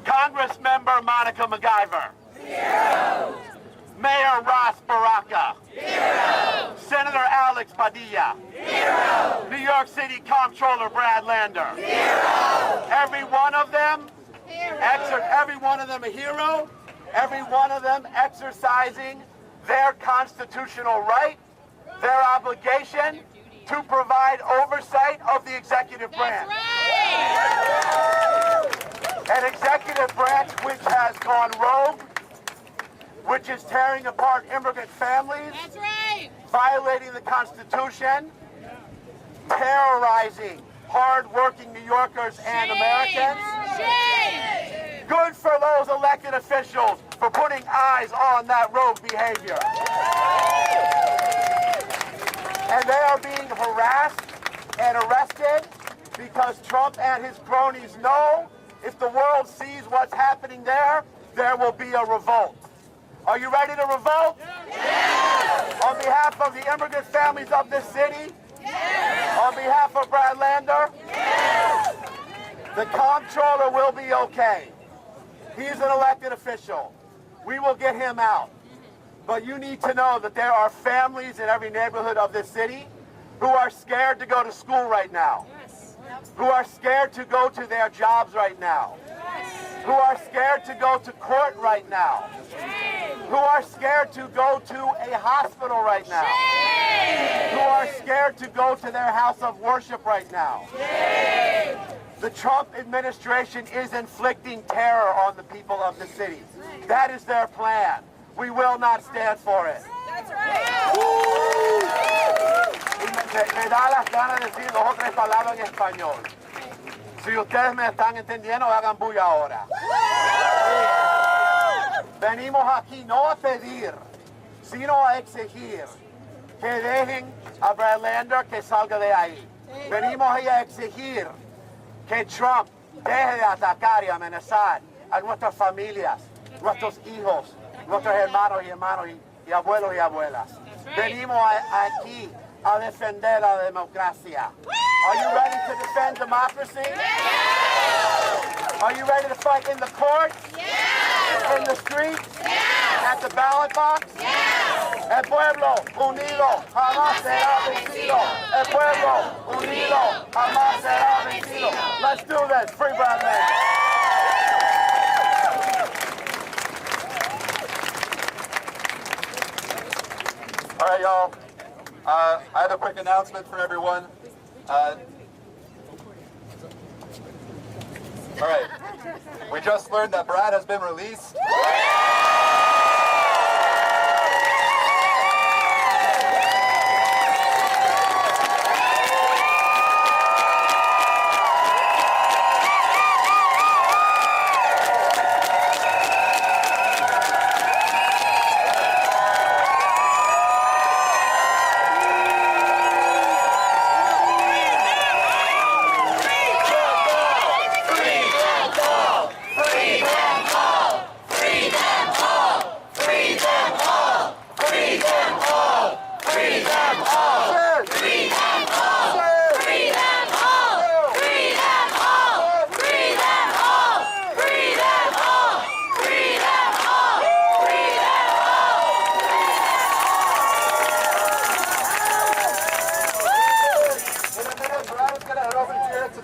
Congress member Monica MacGyver. Hero. Mayor Ross Baraka. Hero. Senator Alex Padilla. Hero. New York City Comptroller Brad Lander. Hero. Every one of them, every one of them a hero. Every one of them exercising their constitutional right, their obligation to provide oversight of the executive branch. An executive branch which has gone rogue, which is tearing apart immigrant families, violating the Constitution, terrorizing hard-working New Yorkers and Americans. Good for those elected officials for putting eyes on that rogue behavior. And they are being harassed and arrested because Trump and his cronies know if the world sees what's happening there, there will be a revolt. Are you ready to revolt? Yes! On behalf of the immigrant families of this city? Yes! On behalf of Brad Lander? Yes! The Comptroller will be okay. He's an elected official. We will get him out. But you need to know that there are families in every neighborhood of this city who are scared to go to school right now, who are scared to go to their jobs right now, who are scared to go to court right now. who are scared to go to a hospital right now, who are scared to go to their house of worship right now. The Trump administration is inflicting terror on the people of the city. That is their plan. We will not stand for it. That's right. Me da las ganas de decir 2 o 3 palabras en español. Si ustedes me están entendiendo, hagan bulla ahora. Venimos aquí no a pedir, sino a exigir que dejen a Bradlander que salga de ahí. Venimos ahí a exigir que Trump deje de atacar y amenazar a nuestras familias, nuestros hijos, nuestros hermanos y abuelos y abuelas. Venimos aquí a defender la democracia. Are you ready to defend democracy? Are you ready to fight in the courts? In the streets? At the ballot box? El pueblo unido jamás será vencido. El pueblo unido jamás será vencido. Let's do this. Free Bradlander. All right, y'all. I have a quick announcement for everyone. All right. We just learned that Brad has been released.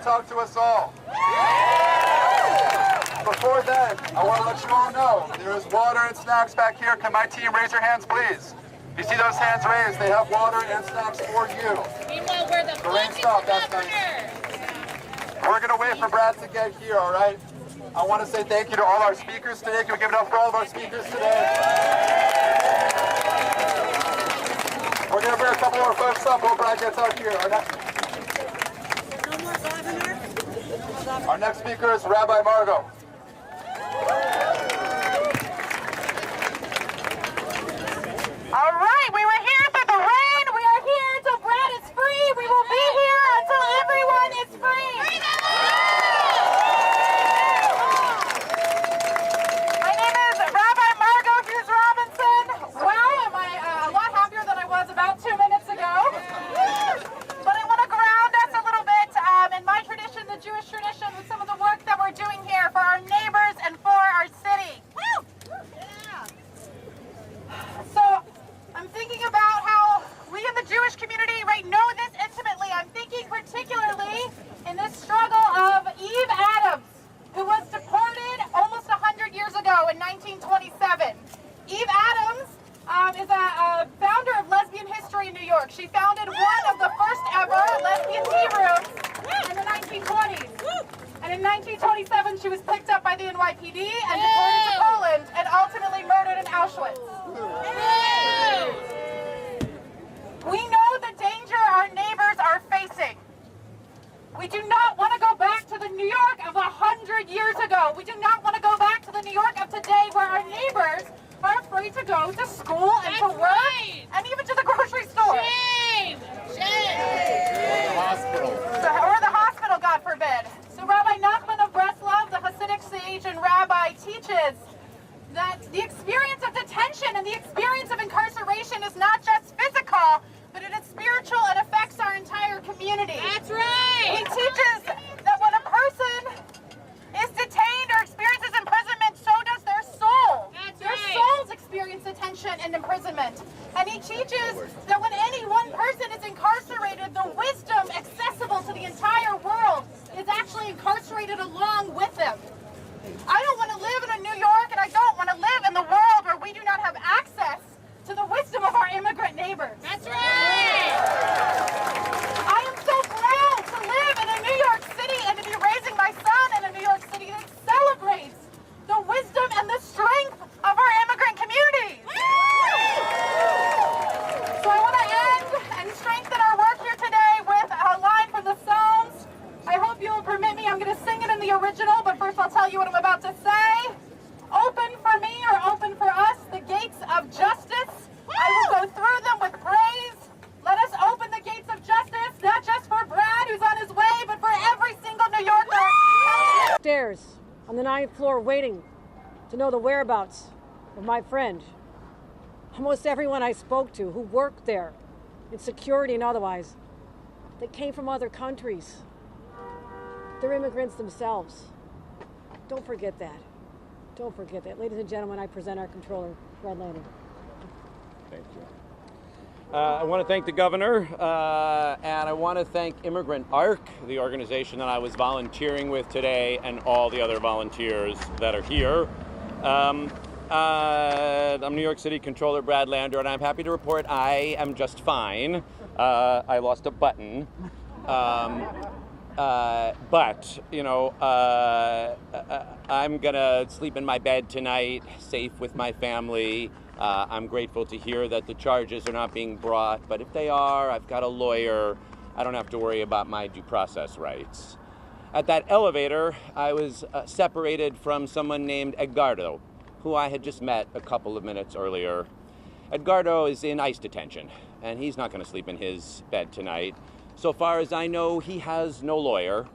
Talk to us all. Before then, I want to let you all know there is water and snacks back here. Can my team raise your hands, please? You see those hands raised? They have water and snacks for you. Meanwhile, we're the rain stopped. That's nice. We're going to wait for Brad to get here, all right? I want to say thank you to all our speakers today. Can we give it up for all of our speakers today? We're going to bring a couple more folks up while Brad gets out here. Our next speaker is Rabbi Margot. All right, we were here through the rain. We are here until Brad is free. We will be here until everyone is free. My name is Rabbi Margot Hughes Robinson. Wow, am I a lot happier than I was about 2 minutes ago. But I want to ground us a little bit in my tradition, the Jewish tradition, with some of the work that we're doing here for our neighbors and for our city. Woo! So I'm thinking about how we in the Jewish community know this intimately. I'm thinking particularly in this struggle of Eve Adams, who was deported almost 100 years ago in 1927. Eve Adams is a founder of lesbian history in New York. She founded one of the first ever lesbian tea rooms in the 1920s. And in 1927, she was picked up by the NYPD and deported to Poland and ultimately murdered in Auschwitz. We know the danger our neighbors are facing. We do not want to go back to the New York of 100 years ago. We do not want to go back to the New York of today where our neighbors are afraid to go to school and to work and even to the grocery store. Shame! Shame! Hospital. Or the hospital, God forbid. So Rabbi Nachman of Breslov, the Hasidic sage and rabbi, teaches that the experience of detention and the experience of incarceration is not just physical, but it is spiritual and affects our entire community. That's right! He teaches that when a person is detained or experiences imprisonment, so does their soul. That's Their right. souls experience detention and imprisonment. original, but first I'll tell you what I'm about to say. Open for me or open for us the gates of justice. I will go through them with praise. Let us open the gates of justice, not just for Brad, who's on his way, but for every single New Yorker. Stairs on the 9th floor waiting to know the whereabouts of my friend. Almost everyone I spoke to who worked there, in security and otherwise, they came from other countries. They're immigrants themselves. Don't forget that. Don't forget that. Ladies and gentlemen, I present our Comptroller, Brad Lander. Thank you. I want to thank the governor, and I want to thank Immigrant ARC, the organization that I was volunteering with today, and all the other volunteers that are here. I'm New York City Comptroller Brad Lander, and I'm happy to report I am just fine. I lost a button. But, you know, I'm gonna sleep in my bed tonight, safe with my family. I'm grateful to hear that the charges are not being brought, but if they are, I've got a lawyer. I don't have to worry about my due process rights. At that elevator, I was separated from someone named Edgardo, who I had just met a couple of minutes earlier. Edgardo is in ICE detention, and he's not gonna sleep in his bed tonight. So far as I know, he has no lawyer.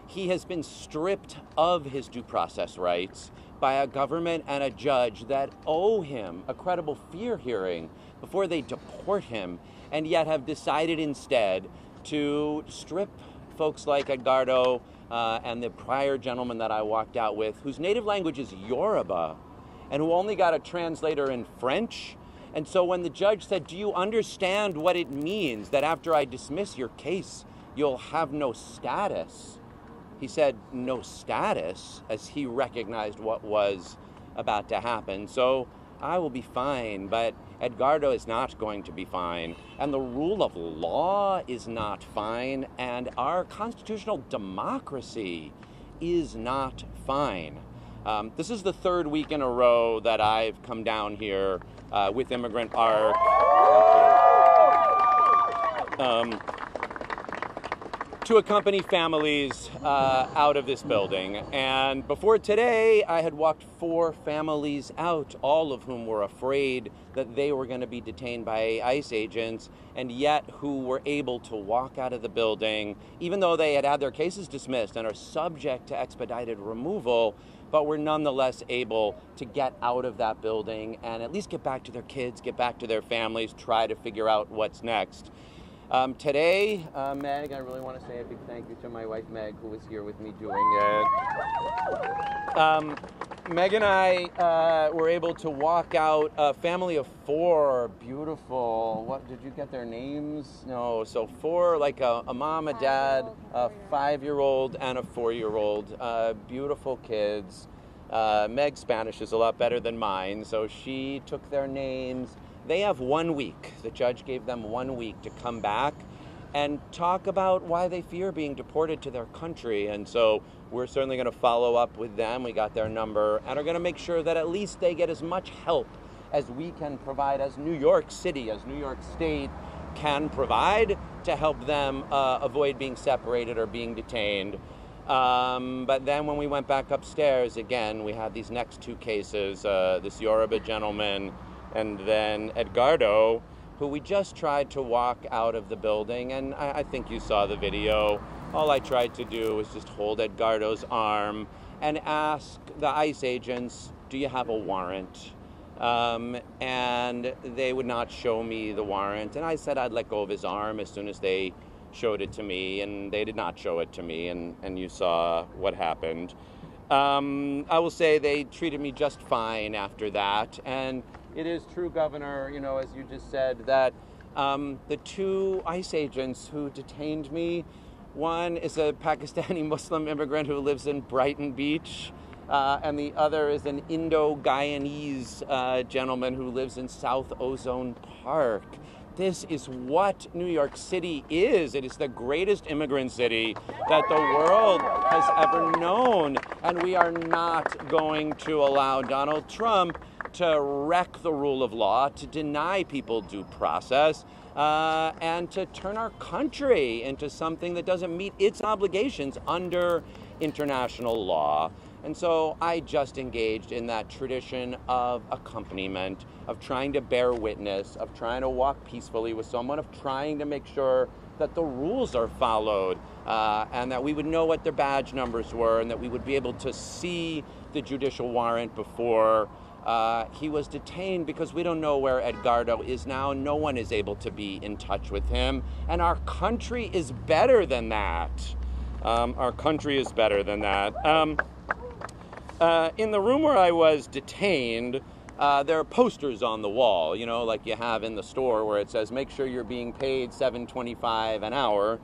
He has been stripped of his due process rights by a government and a judge that owe him a credible fear hearing before they deport him, and yet have decided instead to strip folks like Edgardo and the prior gentleman that I walked out with, whose native language is Yoruba, and who only got a translator in French. And so when the judge said, do you understand what it means that after I dismiss your case, you'll have no status? He said, no status, as he recognized what was about to happen. So I will be fine, but Edgardo is not going to be fine. And the rule of law is not fine. And our constitutional democracy is not fine. This is the third week in a row that I've come down here with Immigrant ARC to accompany families out of this building. And before today, I had walked 4 families out, all of whom were afraid that they were going to be detained by ICE agents, and yet who were able to walk out of the building, even though they had had their cases dismissed and are subject to expedited removal, but were nonetheless able to get out of that building and at least get back to their kids, get back to their families, try to figure out what's next. Today, Meg, I really want to say a big thank you to my wife, Meg, who was here with me doing it. Meg and I were able to walk out a family of 4 beautiful, what, did you get their names? No, so 4, like a mom, a dad, a 5-year-old, and a 4-year-old. Beautiful kids. Meg's Spanish is a lot better than mine, so she took their names. They have 1 week. The judge gave them 1 week to come back and talk about why they fear being deported to their country. And so we're certainly going to follow up with them. We got their number and are going to make sure that at least they get as much help as we can provide, as New York City, as New York State can provide to help them avoid being separated or being detained. But then when we went back upstairs, again, we had these next 2 cases, this Yoruba gentleman and then Edgardo, who we just tried to walk out of the building. And I think you saw the video. All I tried to do was just hold Edgardo's arm and ask the ICE agents, do you have a warrant? And they would not show me the warrant. And I said I'd let go of his arm as soon as they showed it to me, and they did not show it to me, and you saw what happened. I will say they treated me just fine after that. And it is true, Governor, you know, as you just said, that the 2 ICE agents who detained me, one is a Pakistani Muslim immigrant who lives in Brighton Beach, and the other is an Indo-Guyanese gentleman who lives in South Ozone Park. This is what New York City is. It is the greatest immigrant city that the world has ever known. And we are not going to allow Donald Trump to wreck the rule of law, to deny people due process, and to turn our country into something that doesn't meet its obligations under international law. And so I just engaged in that tradition of accompaniment, of trying to bear witness, of trying to walk peacefully with someone, of trying to make sure that the rules are followed, and that we would know what their badge numbers were, and that we would be able to see the judicial warrant before he was detained, because we don't know where Edgardo is now. No one is able to be in touch with him. And our country is better than that. Our country is better than that. In the room where I was detained, there are posters on the wall, you know, like you have in the store where it says, make sure you're being paid $7.25 an hour.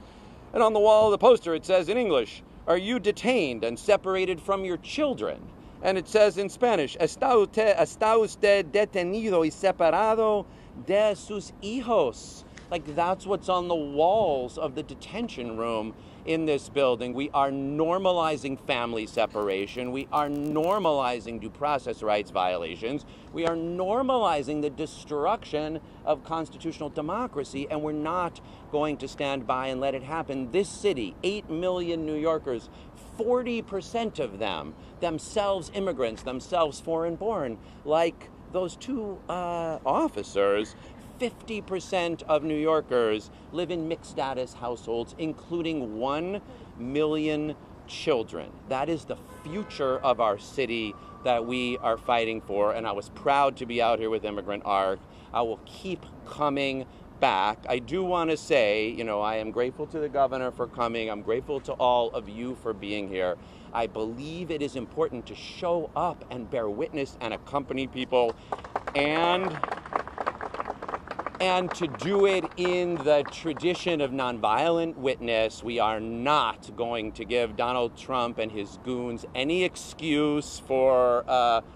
And on the wall of the poster, it says in English, are you detained and separated from your children? And it says in Spanish, está usted detenido y separado de sus hijos. Like, that's what's on the walls of the detention room in this building. We are normalizing family separation. We are normalizing due process rights violations. We are normalizing the destruction of constitutional democracy, and we're not going to stand by and let it happen. This city, 8 million New Yorkers, 40% of them, themselves immigrants, themselves foreign-born, like those two officers. 50% of New Yorkers live in mixed status households, including 1 million children. That is the future of our city that we are fighting for, and I was proud to be out here with Immigrant ARC. I will keep coming back. I do want to say, you know, I am grateful to the governor for coming. I'm grateful to all of you for being here. I believe it is important to show up and bear witness and accompany people, and to do it in the tradition of nonviolent witness. We are not going to give Donald Trump and his goons any excuse for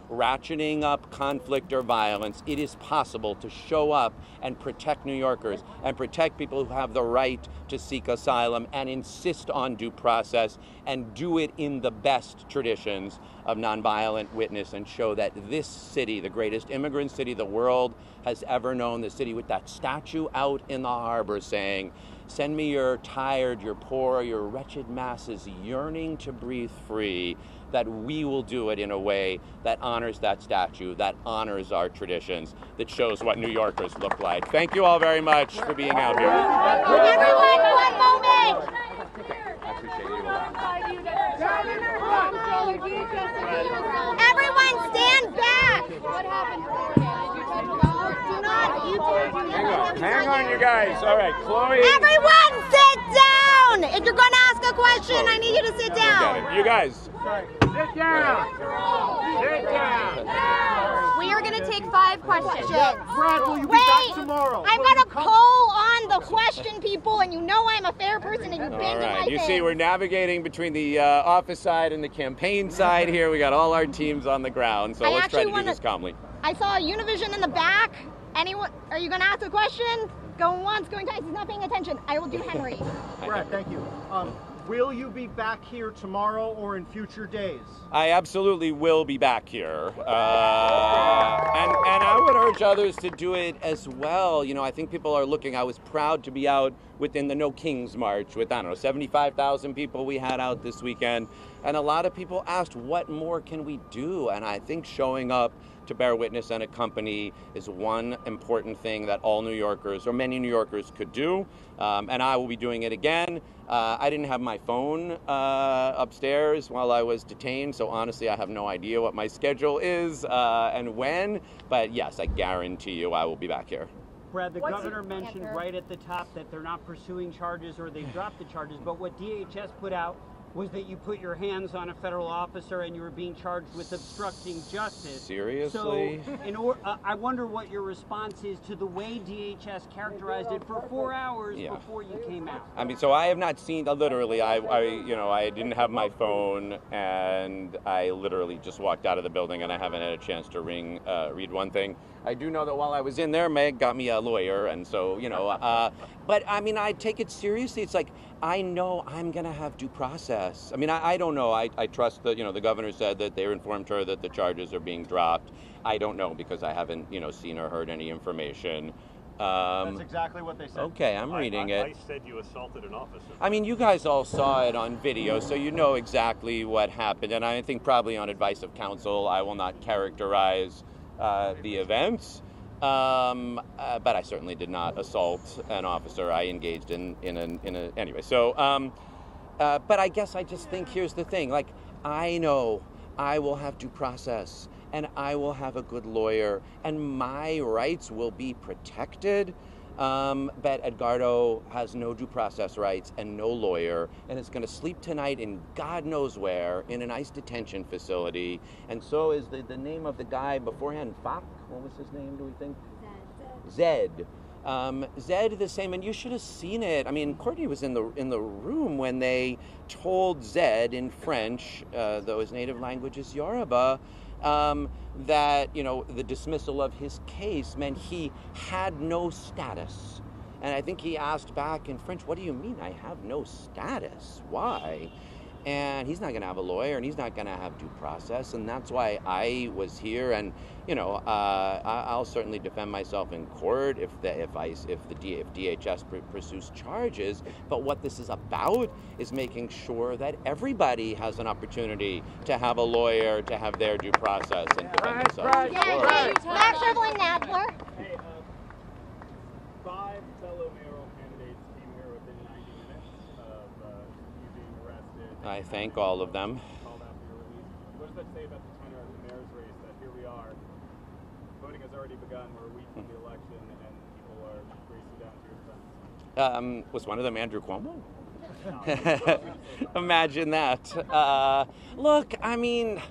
ratcheting up conflict or violence. It is possible to show up and protect New Yorkers and protect people who have the right to seek asylum and insist on due process, and do it in the best traditions of nonviolent witness, and show that this city, the greatest immigrant city the world has ever known, the city with that statue out in the harbor saying, send me your tired, your poor, your wretched masses yearning to breathe free, that we will do it in a way that honors that statue, that honors our traditions, that shows what New Yorkers look like. Thank you all very much for being out here. Everyone, one moment. I appreciate you. Everyone stand back. What happened? Hang on, you guys. All right, Chloe. Everyone sit down. If you're going to ask a question, I need you to sit down. You guys. Sit down. Sit down. We are going to take 5 questions. Brad, will you be back tomorrow? I'm going to poll on the question, people, and you know I'm a fair person, and you've been to my You thing. see, we're navigating between the office side and the campaign side here. We got all our teams on the ground, so let's try to do this calmly. I saw a Univision in the back. Anyone? Are you going to ask a question? Going once, going twice. He's not paying attention. I will do Henry. Brad, thank you. Will you be back here tomorrow or in future days? I absolutely will be back here. And I would urge others to do it as well. You know, I think people are looking. I was proud to be out within the No Kings March with, 75,000 people we had out this weekend. And a lot of people asked, what more can we do? And I think showing up to bear witness and accompany is one important thing that all New Yorkers, or many New Yorkers, could do. And I will be doing it again. I didn't have my phone upstairs while I was detained, so honestly I have no idea what my schedule is and when, but yes, I guarantee you I will be back here. Brad, the governor mentioned right at the top that they're not pursuing charges, or they've dropped the charges, but what DHS put out was that you put your hands on a federal officer and you were being charged with obstructing justice. Seriously? So, I wonder what your response is to the way DHS characterized it for 4 hours before you came out. I mean, so I have not seen, literally, I didn't have my phone, and I literally just walked out of the building, and I haven't had a chance to read one thing. I do know that while I was in there, Meg got me a lawyer, and so, but I mean, I take it seriously. It's like, I know I'm going to have due process. I mean, I don't know. I trust that, the governor said that they informed her that the charges are being dropped. I don't know because I haven't, seen or heard any information. That's exactly what they said. Okay, I'm reading it. I said you assaulted an officer. I mean, you guys all saw it on video, so you know exactly what happened. And I think probably on advice of counsel, I will not characterize the events. But I certainly did not assault an officer. I engaged in anyway. So, but I guess I just think here's the thing. Like, I know I will have due process, and I will have a good lawyer, and my rights will be protected. But Edgardo has no due process rights and no lawyer, and is going to sleep tonight in God knows where, in an ICE detention facility. And so is the name of the guy beforehand, Fox? What was his name, do we think? Zed. Zed the same, and you should have seen it. I mean, Courtney was in the room when they told Zed in French, though his native language is Yoruba, that, you know, the dismissal of his case meant he had no status. And I think he asked back in French, what do you mean I have no status? Why? And he's not going to have a lawyer, and he's not going to have due process, and that's why I was here. And you know, I'll certainly defend myself in court if DHS pursues charges. But what this is about is making sure that everybody has an opportunity to have a lawyer, to have their due process, and defend themselves. Max Evelyn Nadler. Hey, 5 fellow mayoral candidates came here within 90 minutes of you being arrested. I thank all of them. Called out for your release. What does that say about the tenor of the mayor's race? That here we are, voting has already begun. We're a week from the election, and people are racing down to your fence. Was one of them Andrew Cuomo? Imagine that. Look, I mean,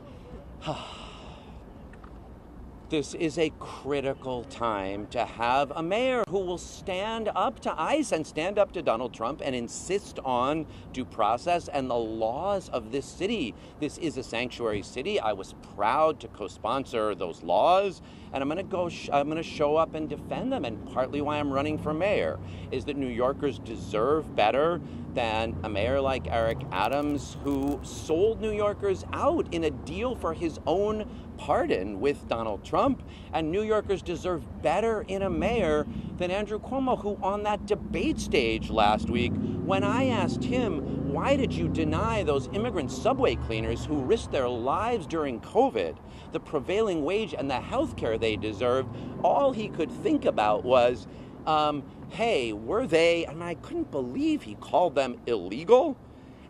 this is a critical time to have a mayor who will stand up to ICE and stand up to Donald Trump and insist on due process and the laws of this city. This is a sanctuary city. I was proud to co-sponsor those laws, and I'm going to show up and defend them. And partly why I'm running for mayor is that New Yorkers deserve better than a mayor like Eric Adams, who sold New Yorkers out in a deal for his own pardon with Donald Trump. And New Yorkers deserve better in a mayor than Andrew Cuomo, who on that debate stage last week, when I asked him, why did you deny those immigrant subway cleaners who risked their lives during COVID the prevailing wage and the health care they deserved, all he could think about was, hey, were they, and I couldn't believe he called them illegal.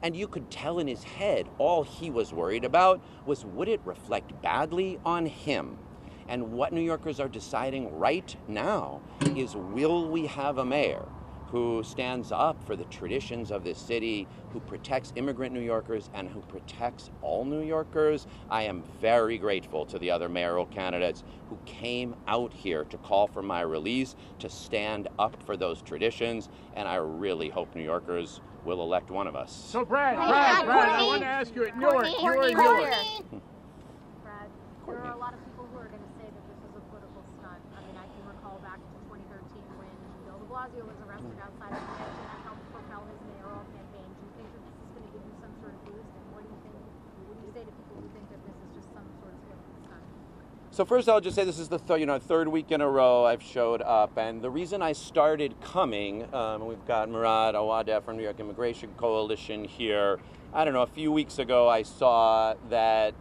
And you could tell in his head all he was worried about was, would it reflect badly on him? And what New Yorkers are deciding right now is, will we have a mayor who stands up for the traditions of this city, who protects immigrant New Yorkers and who protects all New Yorkers? I am very grateful to the other mayoral candidates who came out here to call for my release, to stand up for those traditions, and I really hope New Yorkers will elect one of us. So Brad, I want to ask you, at Newark, you're in Newark. Brad, there are a lot of people who are going to say that this is a political stunt. I mean, I can recall back to 2013 when Bill de Blasio was arrested outside of the mansion and helped propel his mayoral campaign. Do you think that this is going to give you some sort of boost? And what do you think? What do you say to people who think that this is just some sort of political stunt? So first, I'll just say this is the third week in a row I've showed up, and the reason I started coming, we've got Murad Awadeh from New York Immigration Coalition here. I don't know, a few weeks ago I saw that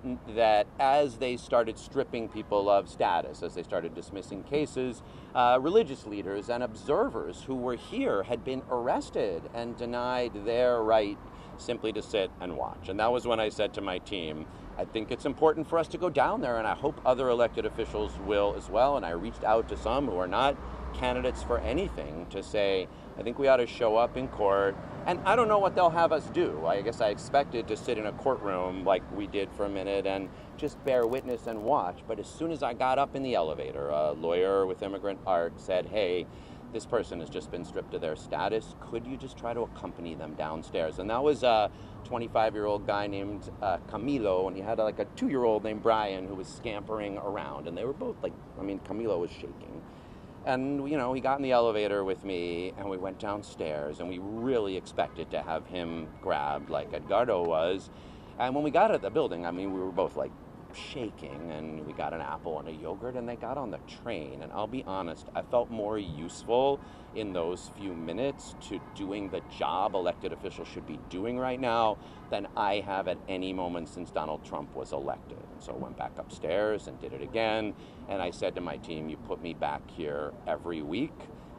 as they started stripping people of status, as they started dismissing cases, religious leaders and observers who were here had been arrested and denied their right simply to sit and watch. And that was when I said to my team, I think it's important for us to go down there, and I hope other elected officials will as well. And I reached out to some who are not candidates for anything to say, I think we ought to show up in court. And I don't know what they'll have us do. I guess I expected to sit in a courtroom like we did for a minute and just bear witness and watch. But as soon as I got up in the elevator, a lawyer with immigrant art said, hey, this person has just been stripped of their status. Could you just try to accompany them downstairs? And that was a 25-year-old guy named Camilo, and he had like a 2-year-old named Brian who was scampering around. And they were both like, I mean, Camilo was shaking. And, you know, he got in the elevator with me, and we went downstairs, and we really expected to have him grabbed like Edgardo was. And when we got at the building, I mean, we were both like shaking, and we got an apple and a yogurt, and they got on the train. And I'll be honest, I felt more useful in those few minutes to doing the job elected officials should be doing right now than I have at any moment since Donald Trump was elected. And so I went back upstairs and did it again, and I said to my team, you put me back here every week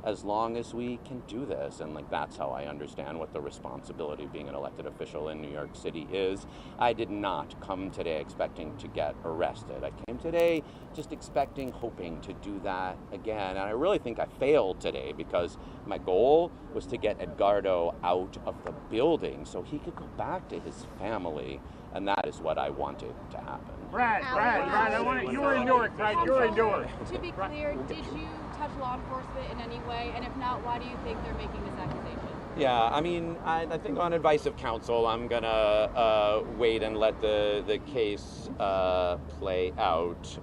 as long as we can do this. And like, that's how I understand what the responsibility of being an elected official in New York City is. I did not come today expecting to get arrested. I came today just expecting, hoping to do that again. And I really think I failed today because my goal was to get Edgardo out of the building so he could go back to his family. And that is what I wanted to happen. Brad, you were in Newark, right? You were in Newark. To be clear, did you touch law enforcement in any way? And if not, why do you think they're making this accusation? Yeah, I mean, I think on advice of counsel, I'm gonna wait and let the case play out.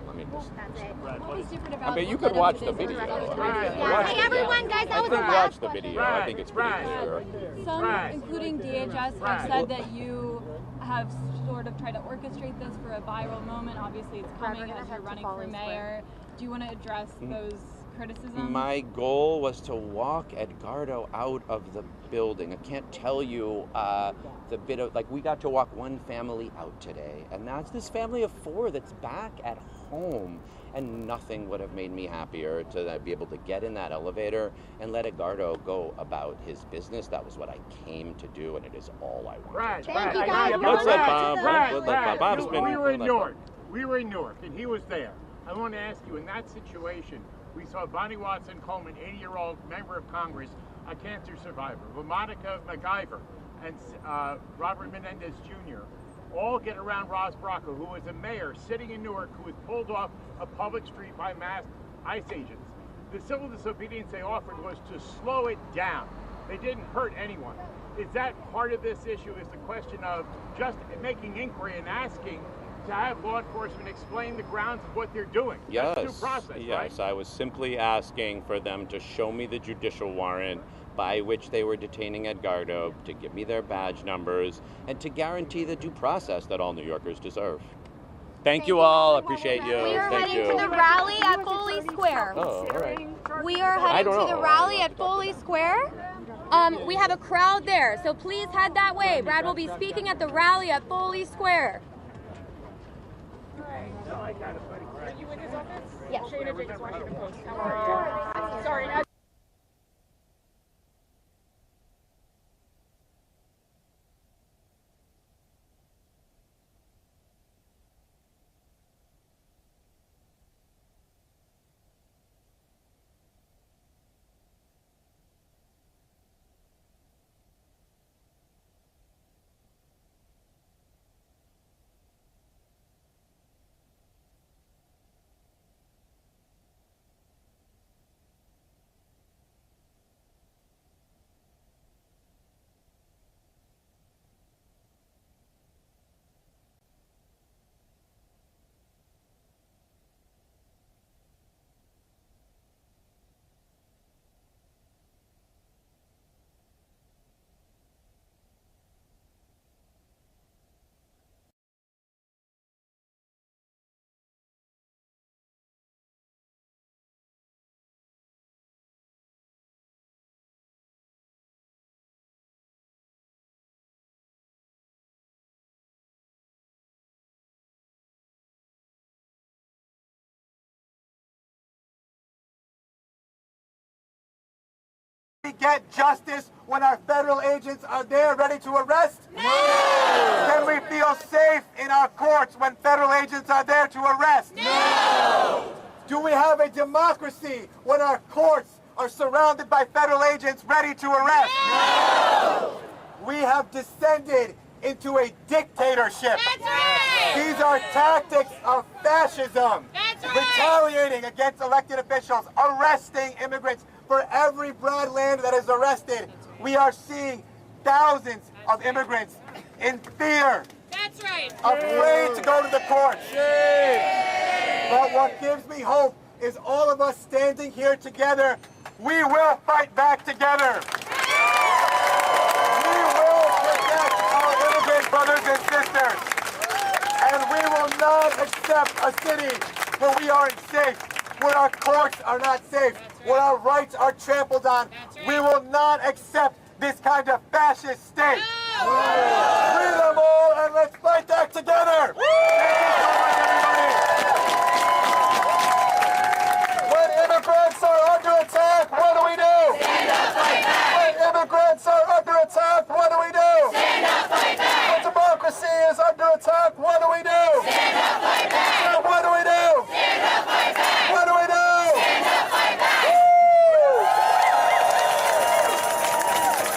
Let me just. What was different about? I mean, you could watch the video. Hey everyone, guys, that was the watch the video. I think it's pretty clear. Some, including DHS, have said that you have sort of tried to orchestrate this for a viral moment. Obviously, it's coming as you're running for mayor. Do you want to address those criticisms? My goal was to walk Edgardo out of the building. I can't tell you the bit of, like, we got to walk one family out today, and that's this family of 4 that's back at home. And nothing would have made me happier to be able to get in that elevator and let Edgardo go about his business. That was what I came to do, and it is all I wanted. Thank you guys. Let's let Bob. Bob's been. We were in Newark. We were in Newark, and he was there. I want to ask you, in that situation, we saw Bonnie Watson Coleman, 80-year-old member of Congress, a cancer survivor, Monica MacGyver, and Robert Menendez Jr., all get around Ross Bracco, who was a mayor sitting in Newark, who was pulled off a public street by masked ICE agents. The civil disobedience they offered was to slow it down. They didn't hurt anyone. Is that part of this issue, is the question of just making inquiry and asking to have law enforcement explain the grounds of what they're doing? Yes, That's due process, yes. right? I was simply asking for them to show me the judicial warrant by which they were detaining Edgardo, to give me their badge numbers, and to guarantee the due process that all New Yorkers deserve. Thank you all. Appreciate you. We are Thank heading you. to the rally at Foley Square. Oh, all right. We are heading to the rally at Foley Square. We have a crowd there, so please head that way. Brad will be speaking at the rally at Foley Square. Are you in his office? Yes. Shana Jakes, Washington Post. Sorry. We get justice when our federal agents are there ready to arrest? No! Can we feel safe in our courts when federal agents are there to arrest? No! Do we have a democracy when our courts are surrounded by federal agents ready to arrest? No! We have descended into a dictatorship. That's right! These are tactics of fascism. That's right! Retaliating against elected officials, arresting immigrants. For every Brad Land that is arrested, we are seeing thousands of immigrants in fear. That's right! Afraid to go to the courts. But what gives me hope is all of us standing here together. We will fight back together. We will protect our immigrant brothers and sisters. accept a city where we aren't safe, where our courts are not safe, where our rights are trampled on. We will not accept this kind of fascist state. Free them all and let's fight back together. Thank you so much, everybody. When immigrants are under attack, what do we do? Stand up, fight back. When immigrants are under attack, what do we do? Stand up, fight back. When democracy is under attack, what do we do? Stand up, fight back. So what do we do? Stand up, fight back. What do we do? Stand up, fight back.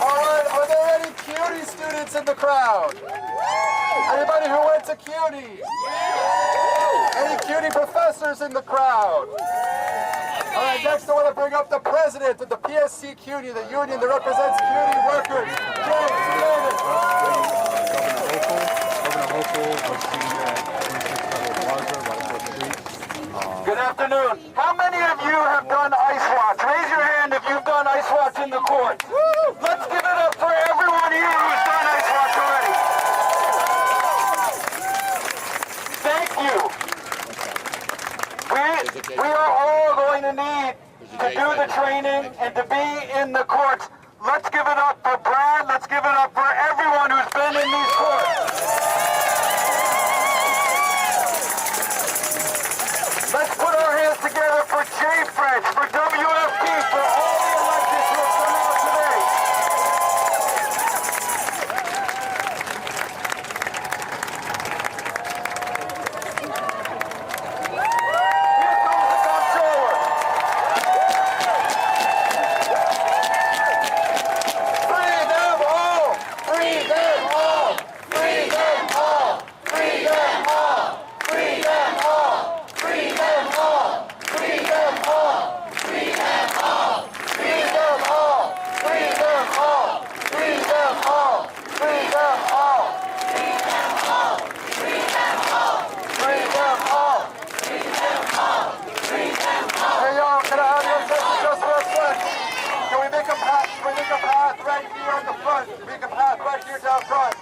All right, are there any CUNY students in the crowd? Anybody who went to CUNY? Any CUNY professors in the crowd? All right, next I want to bring up the president of the PSC CUNY, the union that represents CUNY workers, James Davis. Governor Hochul was seen at 26 Federal Plaza, right across the street. Good afternoon. How many of you have done ice watch? Raise your hand if you've done ice watch in the court. Let's give it up for everyone here who's done ice watch already. Thank you. We are all going to need to do the training and to be in the courts. Let's give it up for Brad. Let's give it up for everyone who's been in these courts. Let's put our hands together for Jay French, for WFP, for all the electeds who have come out today. Here comes the Comptroller. Free them all! Free them all! Free them all! Free them all! Free them all! Free them all! Free them all! Free them all! Free them all! Free them all! Free them all! Free them all! Free them all! Free them all! Free them all! Free them all! Free them all! Hey y'all, can I have your attention just for a sec? Can we make a path? Can we make a path right here on the front? Can we make a path right here down front?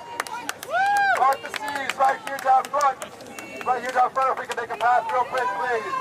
Mark the C's right here down front. Right here down front, if we can make a path real quick, please.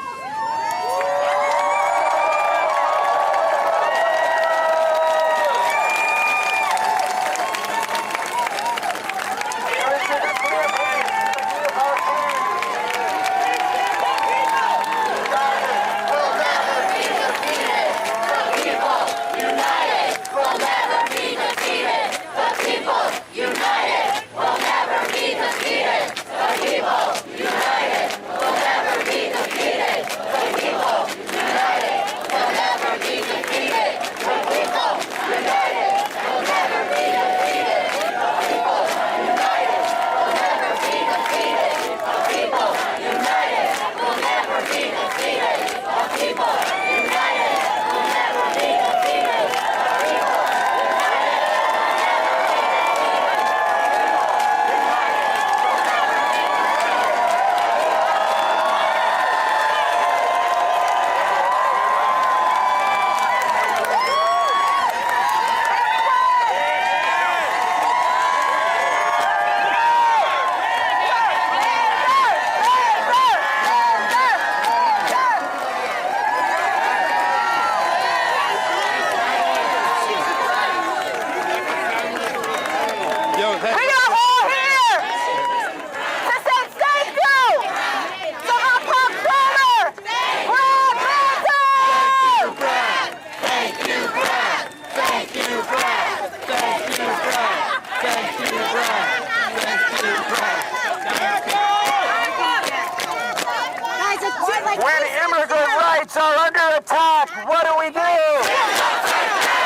When immigrant rights are under attack, what do we do?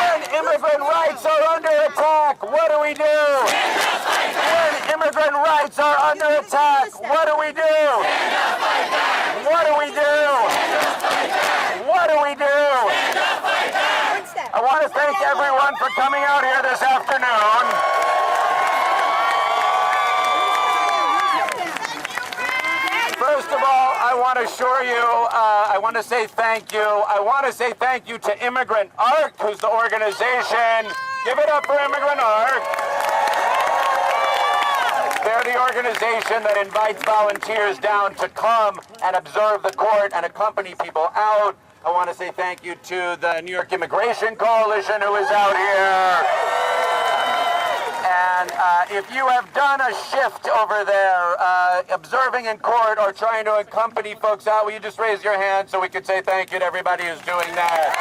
When immigrant rights are under attack, what do we do? When immigrant rights are under attack, what do we do? What do we do? What do we do? I want to thank everyone for coming out here this afternoon. First of all, I want to assure you, I want to say thank you. I want to say thank you to Immigrant Art, who's the organization. Give it up for Immigrant Art. They're the organization that invites volunteers down to come and observe the court and accompany people out. I want to say thank you to the New York Immigration Coalition who is out here. And if you have done a shift over there, observing in court or trying to accompany folks out, will you just raise your hand so we could say thank you to everybody who's doing that?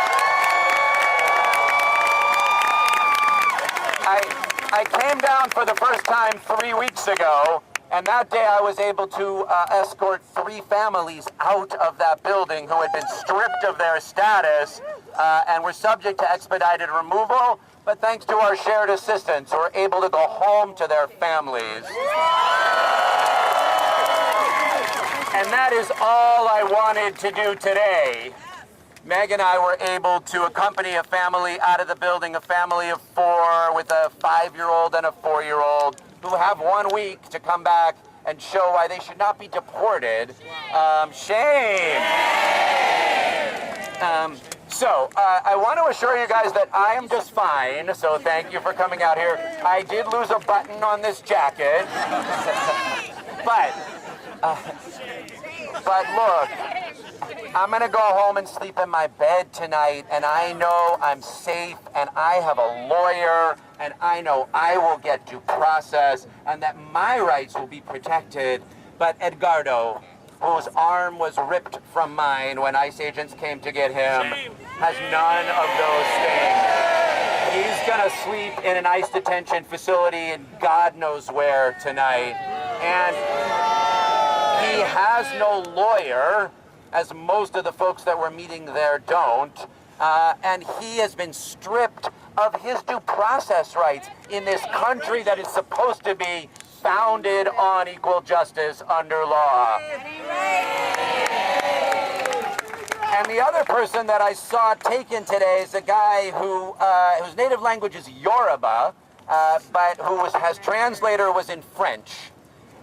I came down for the first time 3 weeks ago, and that day I was able to escort 3 families out of that building who had been stripped of their status and were subject to expedited removal. But thanks to our shared assistance, we're able to go home to their families. And that is all I wanted to do today. Meg and I were able to accompany a family out of the building, a family of 4 with a 5-year-old and a 4-year-old who have 1 week to come back and show why they should not be deported. Shame! So, I want to assure you guys that I am just fine, so thank you for coming out here. I did lose a button on this jacket, but look, I'm going to go home and sleep in my bed tonight, and I know I'm safe, and I have a lawyer, and I know I will get due process, and that my rights will be protected. But Edgardo, whose arm was ripped from mine when ICE agents came to get him, has none of those things. He's gonna sleep in an ICE detention facility in God knows where tonight. And he has no lawyer, as most of the folks that we're meeting there don't. And he has been stripped of his due process rights in this country that is supposed to be founded on equal justice under law. And the other person that I saw taken today is a guy whose native language is Yoruba, but his translator was in French.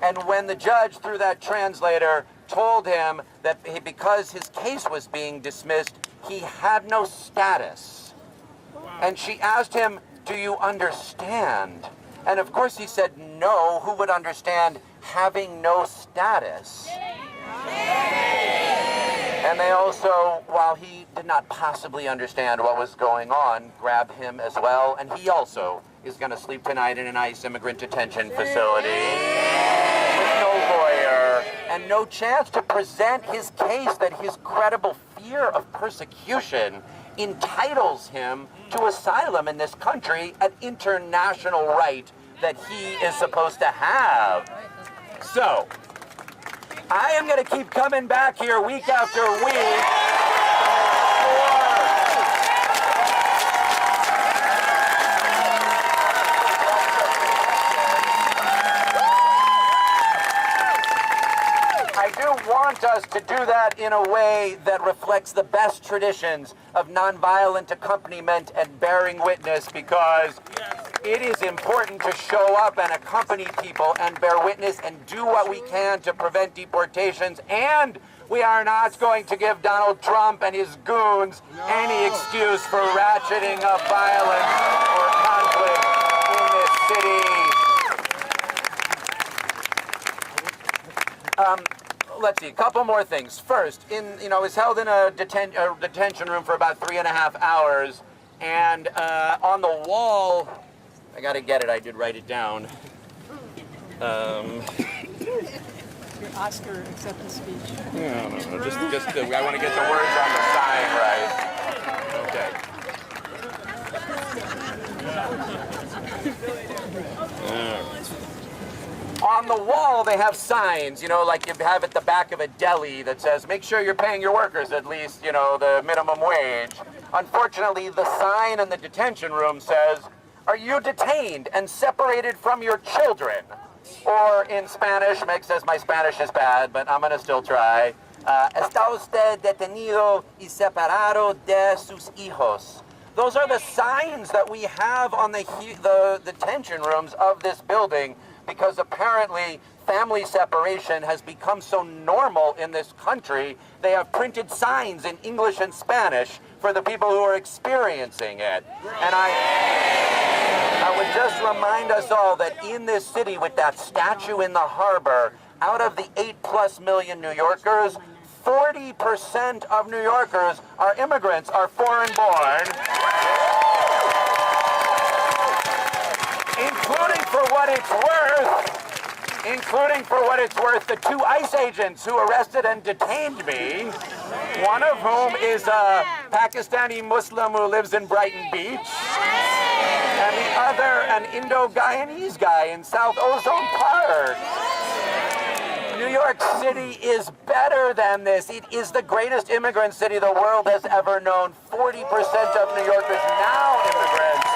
And when the judge, through that translator, told him that because his case was being dismissed, he had no status. And she asked him, "Do you understand?" And of course he said, no. Who would understand having no status? And they also, while he did not possibly understand what was going on, grabbed him as well. And he also is going to sleep tonight in an ICE immigrant detention facility with no lawyer and no chance to present his case that his credible fear of persecution entitles him to asylum in this country, an international right that he is supposed to have. So, I am going to keep coming back here week after week. I do want us to do that in a way that reflects the best traditions of nonviolent accompaniment and bearing witness, because it is important to show up and accompany people and bear witness and do what we can to prevent deportations. And we are not going to give Donald Trump and his goons any excuse for ratcheting up violence or conflict in this city. Let's see, a couple more things. First, it was held in a detention room for about 3.5 hours, and on the wall, I gotta get it, I did write it down. Your Oscar acceptance speech. No, just I want to get the words on the sign right. Okay. On the wall, they have signs, like you have at the back of a deli that says, make sure you're paying your workers at least, the minimum wage. Unfortunately, the sign in the detention room says, are you detained and separated from your children? Or in Spanish, Meg says my Spanish is bad, but I'm going to still try. Está usted detenido y separado de sus hijos. Those are the signs that we have on the detention rooms of this building, because apparently family separation has become so normal in this country. They have printed signs in English and Spanish for the people who are experiencing it. And I would just remind us all that in this city, with that statue in the harbor, out of the 8+ million New Yorkers, 40% of New Yorkers are immigrants, are foreign-born, including for what it's worth, the 2 ICE agents who arrested and detained me, one of whom is a Pakistani Muslim who lives in Brighton Beach, and the other an Indo-Guyanese guy in South Ozone Park. New York City is better than this. It is the greatest immigrant city the world has ever known. 40% of New Yorkers now immigrants.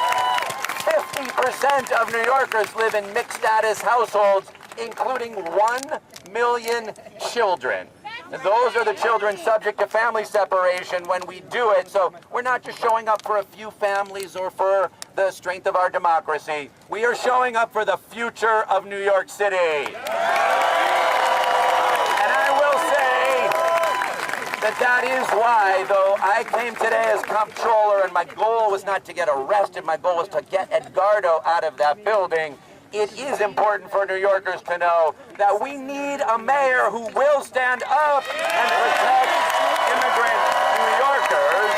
50% of New Yorkers live in mixed status households, including 1 million children. And those are the children subject to family separation when we do it. So we're not just showing up for a few families or for the strength of our democracy. We are showing up for the future of New York City. That is why, though, I came today as Comptroller, and my goal was not to get arrested, my goal was to get Edgardo out of that building. It is important for New Yorkers to know that we need a mayor who will stand up and protect immigrant New Yorkers.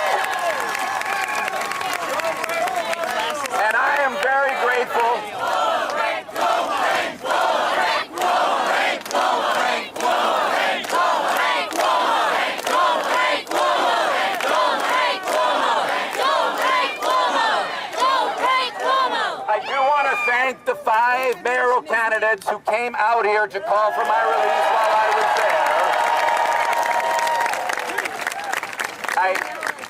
And I am very grateful. Thank the 5 mayoral candidates who came out here to call for my release while I was there.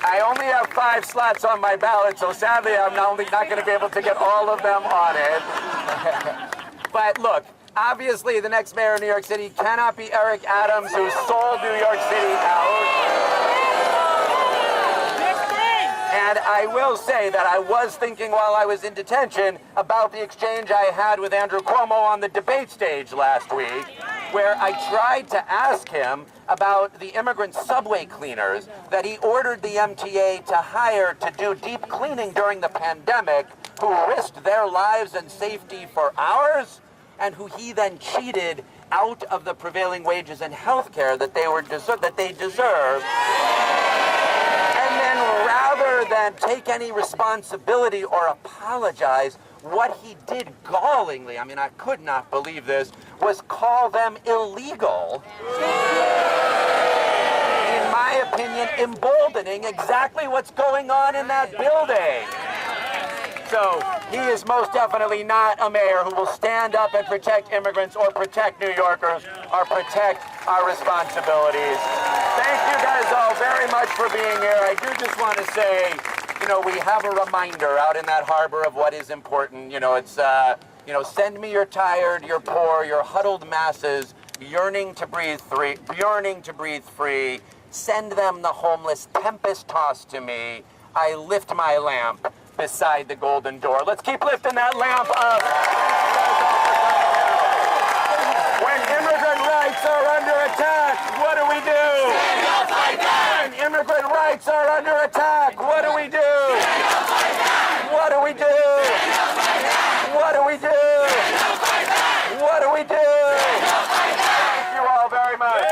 I only have 5 slots on my ballot, so sadly I'm not going to be able to get all of them on it. But look, obviously the next mayor of New York City cannot be Eric Adams, who sold New York City out. And I will say that I was thinking while I was in detention about the exchange I had with Andrew Cuomo on the debate stage last week, where I tried to ask him about the immigrant subway cleaners that he ordered the MTA to hire to do deep cleaning during the pandemic, who risked their lives and safety for ours, and who he then cheated out of the prevailing wages and health care that they deserve. Rather than take any responsibility or apologize, what he did gallingly, I mean, I could not believe this, was call them illegal. In my opinion, emboldening exactly what's going on in that building. So he is most definitely not a mayor who will stand up and protect immigrants or protect New Yorkers or protect our responsibilities. Thank you guys all very much for being here. I do just want to say, we have a reminder out in that harbor of what is important. It's, send me your tired, your poor, your huddled masses yearning to breathe free. Send them the homeless tempest tossed to me. I lift my lamp beside the golden door. Let's keep lifting that lamp up. When immigrant rights are under attack, what do we do? Stand up, fight back. When immigrant rights are under attack, what do we do? Stand up, fight back. What do we do? Stand up, fight back. What do we do? Stand up, fight back. What do we do? Stand up, fight back. Thank you all very much.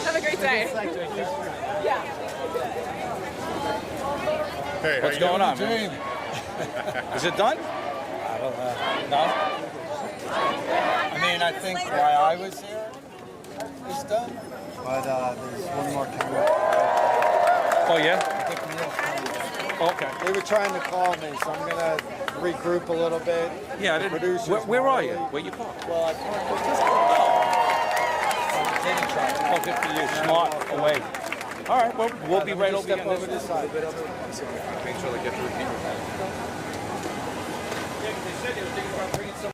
Have a great day. Yeah. What's going on, Jane. man? Is it done? I don't know. No? I mean, I think why I was here is done, but there's one more coming. Oh, yeah? I think Neil's coming. Okay. They were trying to call me, so I'm going to regroup a little bit. Yeah, I didn't. Producers Where are you? normally- Where you parked? Well, I parked with this Oh, good for you. Smart. Away. All right, well, we'll be right over step here. over this side. Make sure they get to repeat. Yeah, 'cause they said they were thinking about bringing some